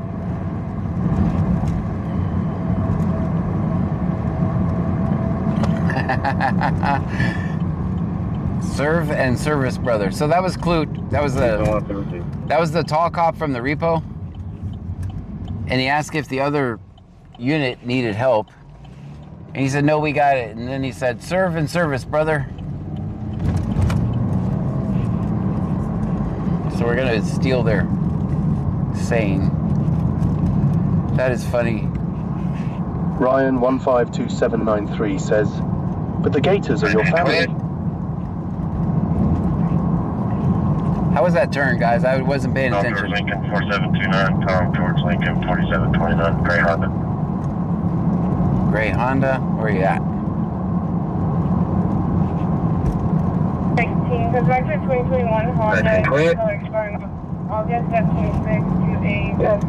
Serve and service, brother. So that was Clute. That was the tall cop from the repo. And he asked if the other unit needed help. And he said, no, we got it. And then he said, serve and service, brother. So we're gonna steal their saying. That is funny. Ryan 152793 says, but the gators are your family. How was that turn, guys? I wasn't paying attention. George Lincoln 4729, Tom George Lincoln 4729, Gray Honda. Gray Honda, where are you at? 16, because back to 2021 Honda, color expiring August F26 to a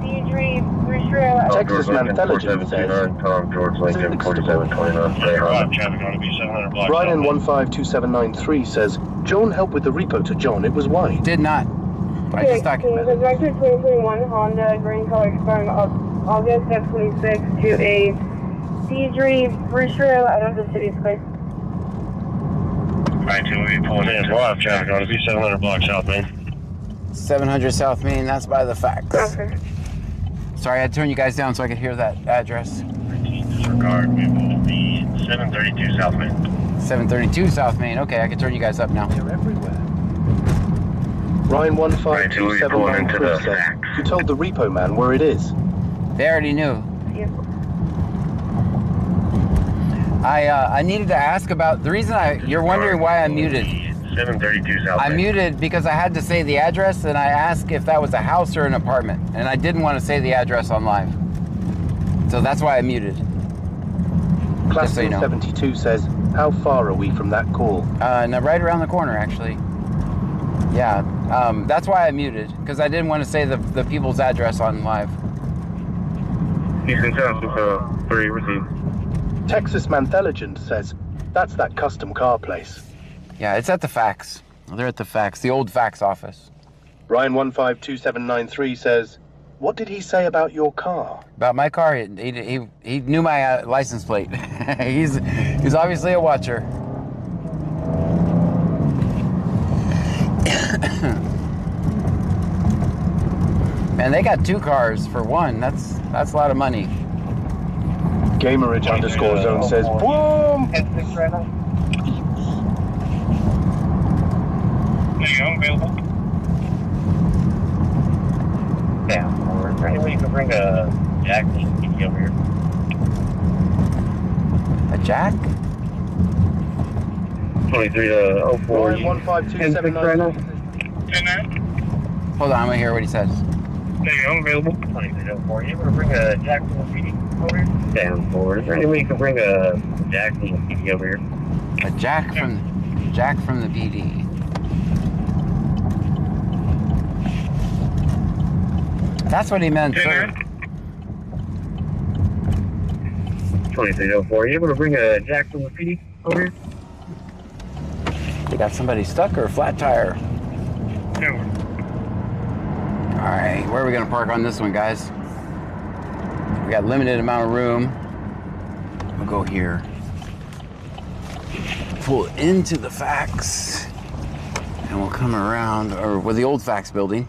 Deidre Bruce-Rail. Texas Manthelogen says, Tom George Lincoln 4729, Gray Honda. Traffic ought to be 700 blocks. Ryan 152793 says, John helped with the repo to John. It was wide. Did not. I just documented. Because back to 2021 Honda, green color expiring August F26 to a Deidre Bruce-Rail out of the city's place. Alright, we'll be pulling in. We'll have traffic ought to be 700 blocks south, Main. 700 South Main, that's by the facts. Okay. Sorry, I had to turn you guys down so I could hear that address. Disregard, we will be 732 South Main. 732 South Main. Okay, I can turn you guys up now. They're everywhere. Ryan 152793 says, you told the repo man where it is. They already knew. I needed to ask about the reason you're wondering why I'm muted. 732 South Main. I'm muted because I had to say the address and I asked if that was a house or an apartment, and I didn't want to say the address on live. So that's why I muted. Just so you know. 72 says, how far are we from that call? No, right around the corner, actually. Yeah, that's why I muted, because I didn't want to say the people's address on live. Houston South, 3 received. Texas Manthelogen says, that's that custom car place. Yeah, it's at the fax. They're at the fax, the old fax office. Ryan 152793 says, what did he say about your car? About my car, he knew my license plate. he's obviously a watcher. Man, they got 2 cars for one. That's a lot of money. Gamerage underscore zone says, boom! There you go, available. Yeah, is there any way you can bring a jack over here? A jack? 23 to 04. Ryan 152793. 10-9. Hold on, I'm gonna hear what he says. There you go, available. 23 to 04. You able to bring a jack from the PD over here? Down forward. Is there any way you can bring a jack from the PD over here? A jack from the PD. That's what he meant, sir. 23 to 04. You able to bring a jack from the PD over here? They got somebody stuck or a flat tire? No. All right, where are we gonna park on this one, guys? We got limited amount of room. We'll go here. Pull into the fax, and we'll come around, or with the old fax building.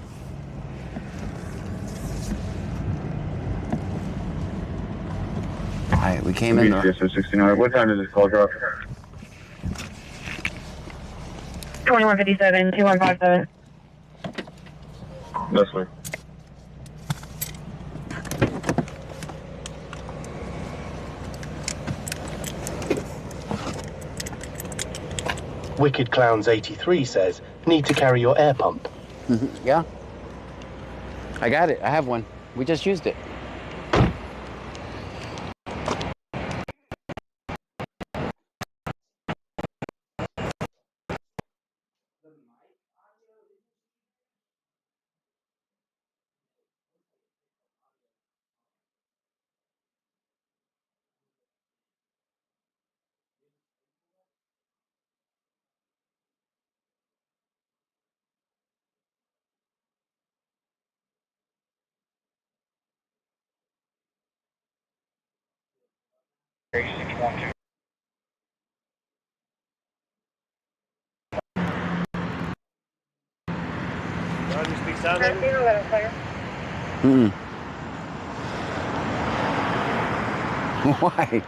All right, we came in. 69. What time does this call drop? 2157, 2157. Yes, sir. Wicked Clowns 83 says, need to carry your air pump. Yeah. I got it. I have one. We just used it. Roger, speak sign language. Hmm. Why?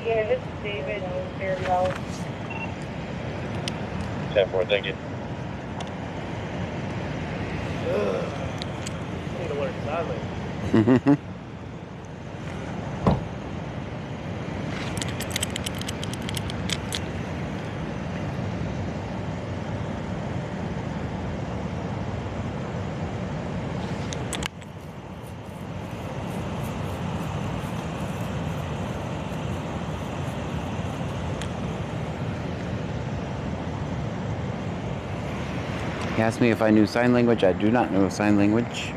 Yeah, this is David. Very well. 10-4, thank you. Need to learn sign language. He asked me if I knew sign language. I do not know sign language.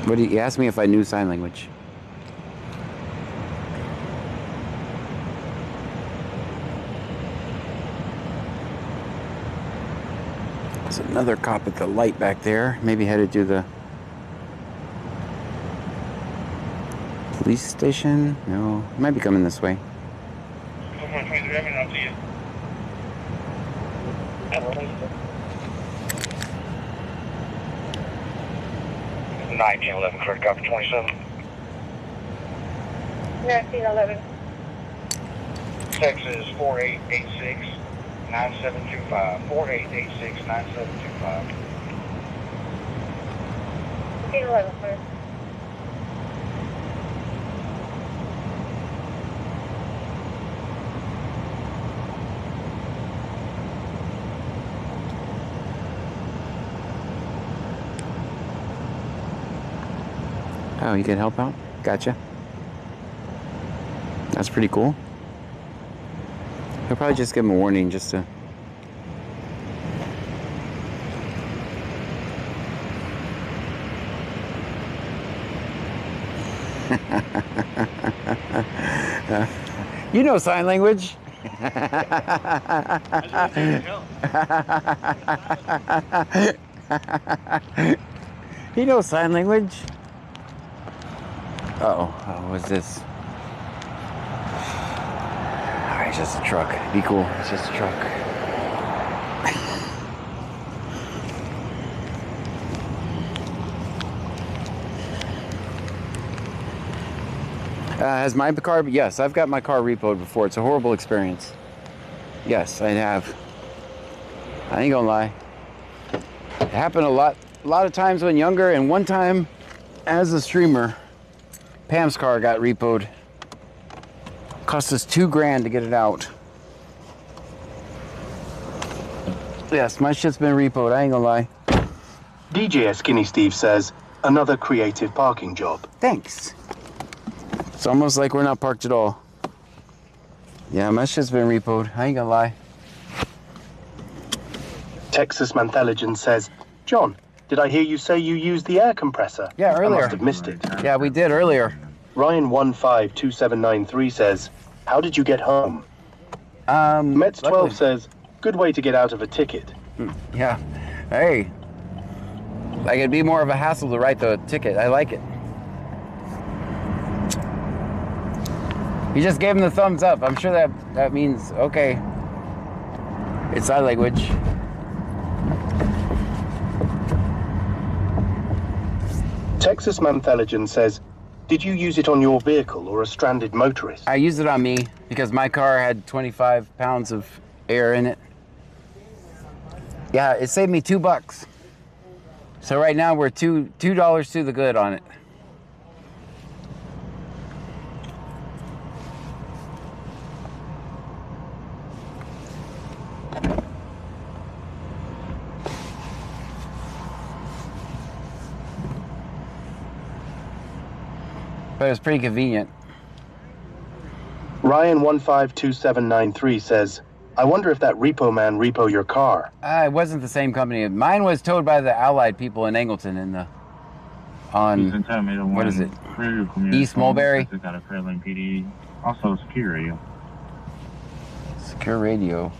What he asked me if I knew sign language. There's another cop at the light back there. Maybe headed to the police station. No, he might be coming this way. 1911, correct, copy 27. 1911. Texas 4886 9725. 4886 9725. 1911, sir. Oh, you can help out? Gotcha. That's pretty cool. He'll probably just give him a warning just to... You know sign language. He knows sign language. Uh-oh, what was this? Alright, it's just a truck. Be cool, it's just a truck. Has my car, yes, I've got my car repoed before. It's a horrible experience. Yes, I have. I ain't gonna lie. It happened a lot of times when younger, and one time as a streamer, Pam's car got repoed. Cost us $2,000 to get it out. Yes, my shit's been repoed, I ain't gonna lie. DJ Skinny Steve says, another creative parking job. Thanks. It's almost like we're not parked at all. Yeah, my shit's been repoed. I ain't gonna lie. Texas Mantheligen says, John, did I hear you say you used the air compressor? Yeah, earlier. I must have missed it. Yeah, we did earlier. Ryan152793 says, how did you get home? Mets12 says, good way to get out of a ticket. Yeah. Hey. Like, it'd be more of a hassle to write the ticket. I like it. You just gave him the thumbs up. I'm sure that means, okay. It's sign language. Texas Mantheligen says, did you use it on your vehicle or a stranded motorist? I used it on me because my car had 25 pounds of air in it. Yeah, it saved me $2. So right now we're $2 to the good on it. But it was pretty convenient. Ryan152793 says, I wonder if that repo man repo your car. It wasn't the same company. Mine was towed by the Allied people in Angleton what is it? East Mulberry. Got a Fairlane PD, also Secure Radio. Secure Radio.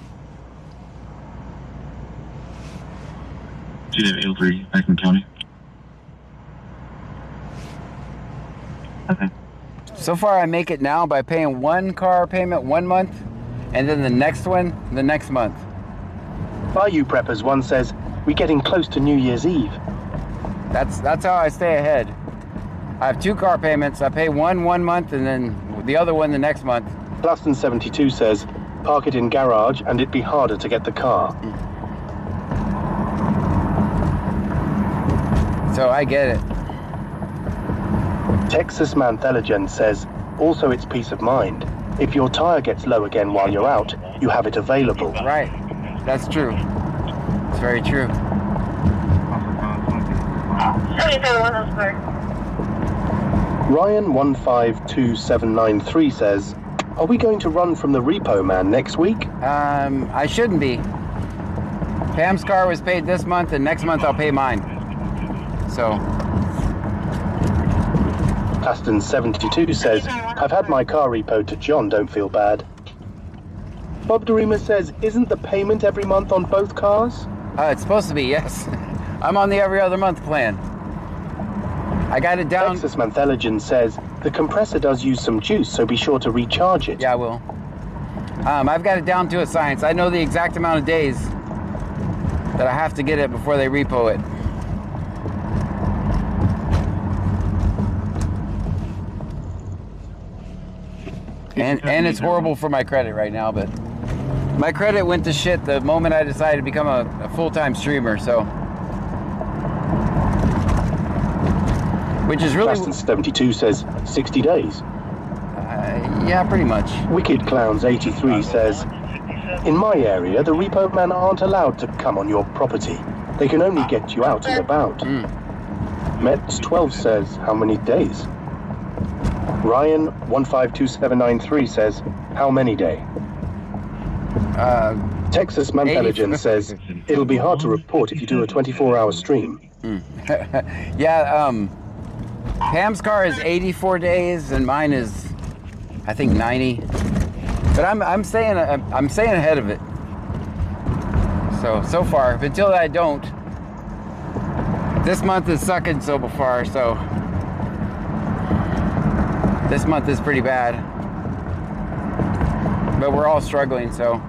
GF83, Franklin County. Okay. So far, I make it now by paying one car payment 1 month, and then the next one the next month. Bayou Preppers one says, we're getting close to New Year's Eve. That's how I stay ahead. I have 2 car payments. I pay one month, and then the other one the next month. Pluston72 says, park it in garage, and it'd be harder to get the car. So I get it. Texas Mantheligen says, also it's peace of mind. If your tire gets low again while you're out, you have it available. Right. That's true. It's very true. Ryan152793 says, are we going to run from the repo man next week? I shouldn't be. Pam's car was paid this month, and next month I'll pay mine. So... Aston72 says, I've had my car repoed to John, don't feel bad. Bob Dorima says, isn't the payment every month on both cars? It's supposed to be, yes. I'm on the every other month plan. I got it down. Texas Mantheligen says, the compressor does use some juice, so be sure to recharge it. Yeah, I will. I've got it down to a science. I know the exact amount of days that I have to get it before they repo it. And it's horrible for my credit right now, but my credit went to shit the moment I decided to become a full-time streamer, so. Which is really... Aston72 says 60 days. Yeah, pretty much. Wicked Clowns 83 says, in my area, the repo men aren't allowed to come on your property. They can only get you out and about. Mets12 says, how many days? Ryan152793 says, how many day? Texas Mantheligen says, it'll be hard to report if you do a 24-hour stream. Yeah, Pam's car is 84 days and mine is, I think, 90. But I'm staying ahead of it. So far, until I don't. This month is sucking so far, so. This month is pretty bad, but we're all struggling, so.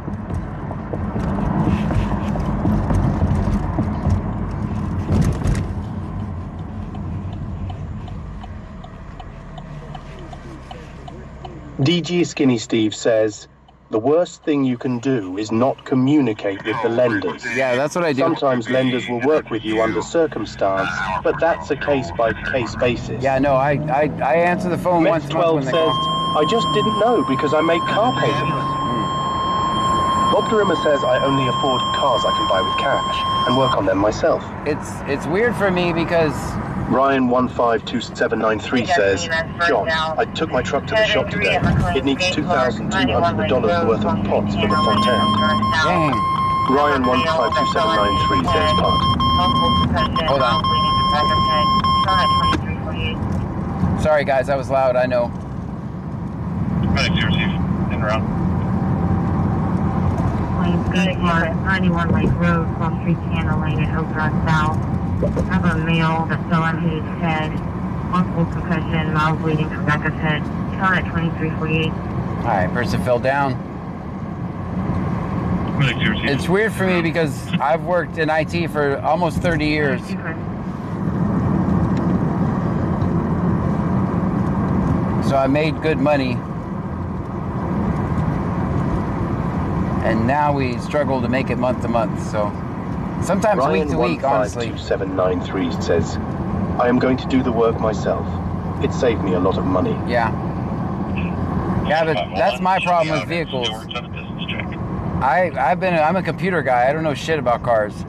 DG Skinny Steve says, the worst thing you can do is not communicate with the lenders. Yeah, that's what I do. Sometimes lenders will work with you under circumstance, but that's a case-by-case basis. Yeah, no, I answer the phone once a month when they says, call. I just didn't know because I make car payments. Bob Dorima says, I only afford cars I can buy with cash and work on them myself. It's weird for me because Ryan 152793 says, John, I took my truck to the shop today. It needs $2,200 worth of pots for the Fontaine. Dang. Ryan 152793 says pot. Hold on. Sorry guys, that was loud, I know. In route. Plains Good Mark, 91 Lake Road, 12 Street, Canada Lane at Oak Drive South. I have a male that fell on his head, multiple concussion, mild bleeding from back of head, shot at 2348. Alright, person fell down. It's weird for me because I've worked in IT for almost 30 years. So I made good money. And now we struggle to make it month to month, so sometimes Ryan week to week, honestly. 152793 says, I am going to do the work myself. It saved me a lot of money. Yeah. Yeah, but that's my problem with vehicles. I'm a computer guy. I don't know shit about cars.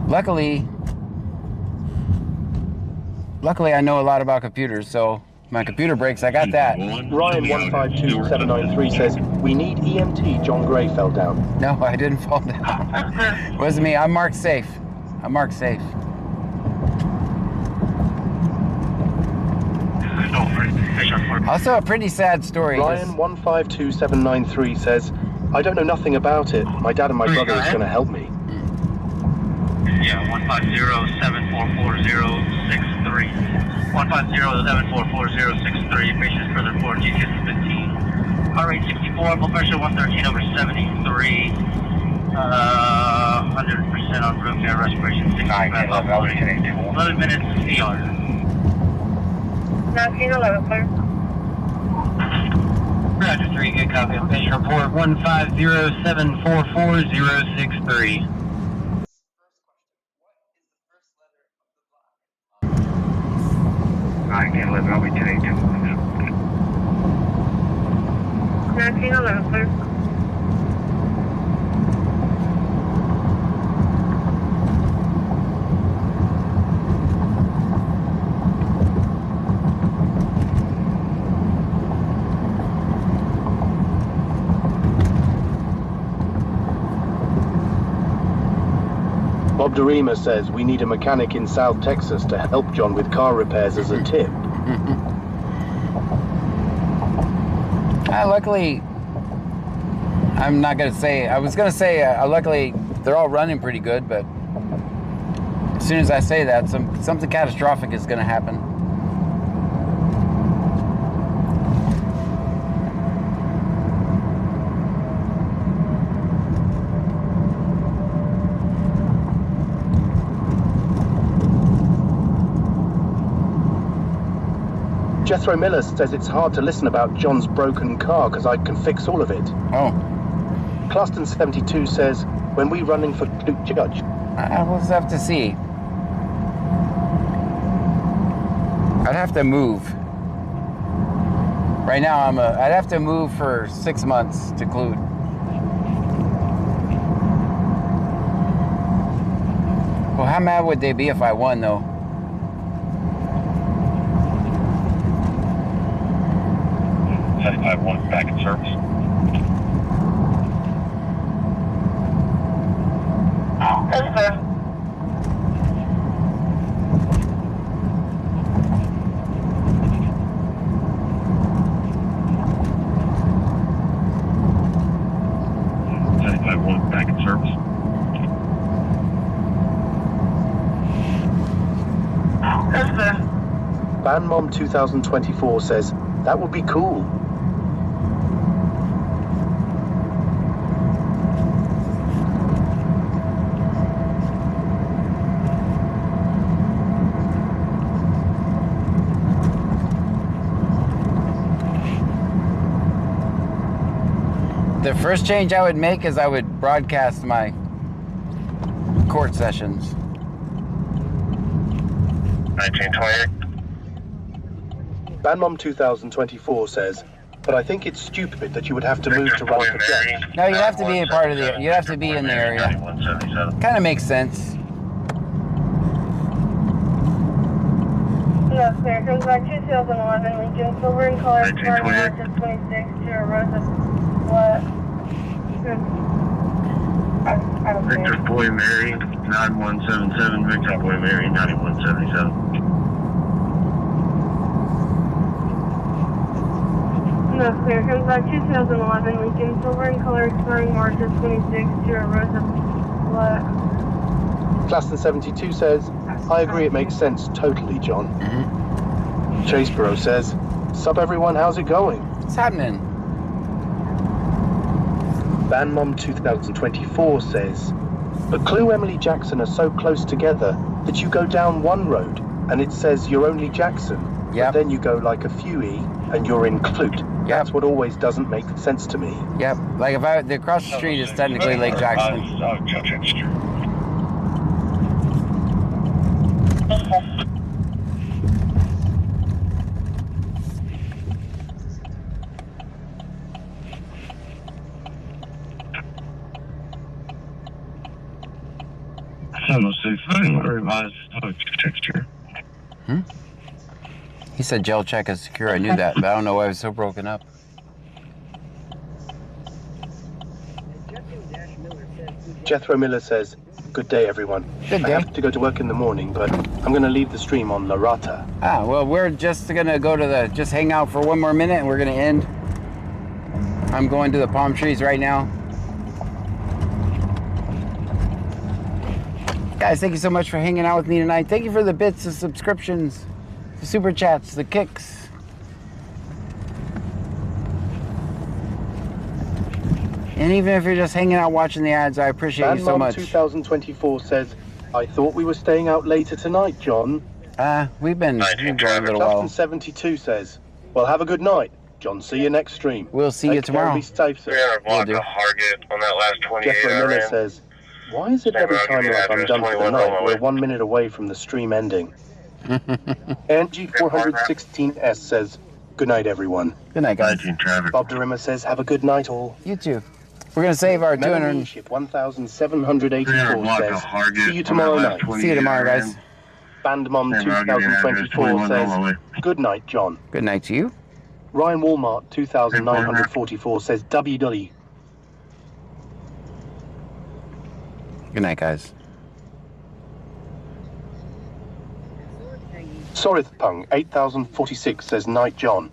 Luckily I know a lot about computers, so my computer breaks, I got that. Ryan 152793 says, we need EMT, John Gray fell down. No, I didn't fall down. It wasn't me. I'm marked safe. I'm marked safe. Also a pretty sad story. Ryan 152793 says, I don't know nothing about it. My dad and my brother is going to help me. Yeah, 150-744-063. 150-744-063. Patients further report GTS 15. Heart rate 64, blood pressure 113 over 73. 100% on room air respiration 6. 11 minutes CR. 1911, sir. Roger 3, good copy of patient report 150-744-063. I can't live, I'll be 1082. 1911, sir. Bob DeRima says, we need a mechanic in South Texas to help John with car repairs as a tip. Luckily, I'm not going to say, I was going to say, luckily, they're all running pretty good, but as soon as I say that, something catastrophic is going to happen. Jethro Miller says it's hard to listen about John's broken car because I can fix all of it. Oh. Claston 72 says, when we running for Luke Judge? We'll have to see. I'd have to move. Right now, I'd have to move for 6 months to Clute. Well, how mad would they be if I won, though? I want back in service. Yes, sir. I want back in service. Yes, sir. Banmom 2024 says, that would be cool. The first change I would make is I would broadcast my court sessions. 1928. Banmom 2024 says, but I think it's stupid that you would have to move to run for Jet. No, you have to be a part of the. You have to be in the area. Kind of makes sense. No, clear. Comes back 2011 Lincoln, silver in color, starting mark of 26 to a Rosa. What? I don't think. Victor Boy Mary, 9177. Victor Boy Mary, 9177. No, clear. Comes back 2011 Lincoln, silver in color, starting mark of 26 to a Rosa. What? Claston 72 says, I agree it makes sense totally, John. Chaseboro says, sup everyone, how's it going? What's happening? Bandmom 2024 says, but Clue Emily Jackson are so close together that you go down one road and it says you're only Jackson. Yep. But then you go like a few E and you're in Clute. Yep. That's what always doesn't make sense to me. Yep. Like if I, the across the street is technically Lake Jackson. He said jail check is secure. I knew that, but I don't know why it was so broken up. Jethro Miller says, good day everyone. Good day. I have to go to work in the morning, but I'm going to leave the stream on La Rata. Ah, well, we're just gonna go to the, just hang out for one more minute and we're gonna end. I'm going to the palm trees right now. Guys, thank you so much for hanging out with me tonight. Thank you for the bits, the subscriptions, the super chats, the kicks. And even if you're just hanging out watching the ads, I appreciate you so much. 2024 says, I thought we were staying out later tonight, John. We've been going a little while. Claston 72 says, well, have a good night, John. See you next stream. We'll see you tomorrow. Be safe, sir. We had a block of Hargett on that last 28 Jeffrey I Miller ran. says, why is it every time like I'm done for the night, we're 1 minute away from the stream ending? Angie 416S says, good night, everyone. Good night, guys. Bob DeRimmer says, have a good night, all. You too. We're going to save our 200. Ship 1784 says, see you tomorrow night. See you tomorrow, guys. Bandmom 2024 says, good night, John. Good night to you. Ryan Walmart 2944 says, WW. Good night, guys. Sorith Pung 8046 says, night, John.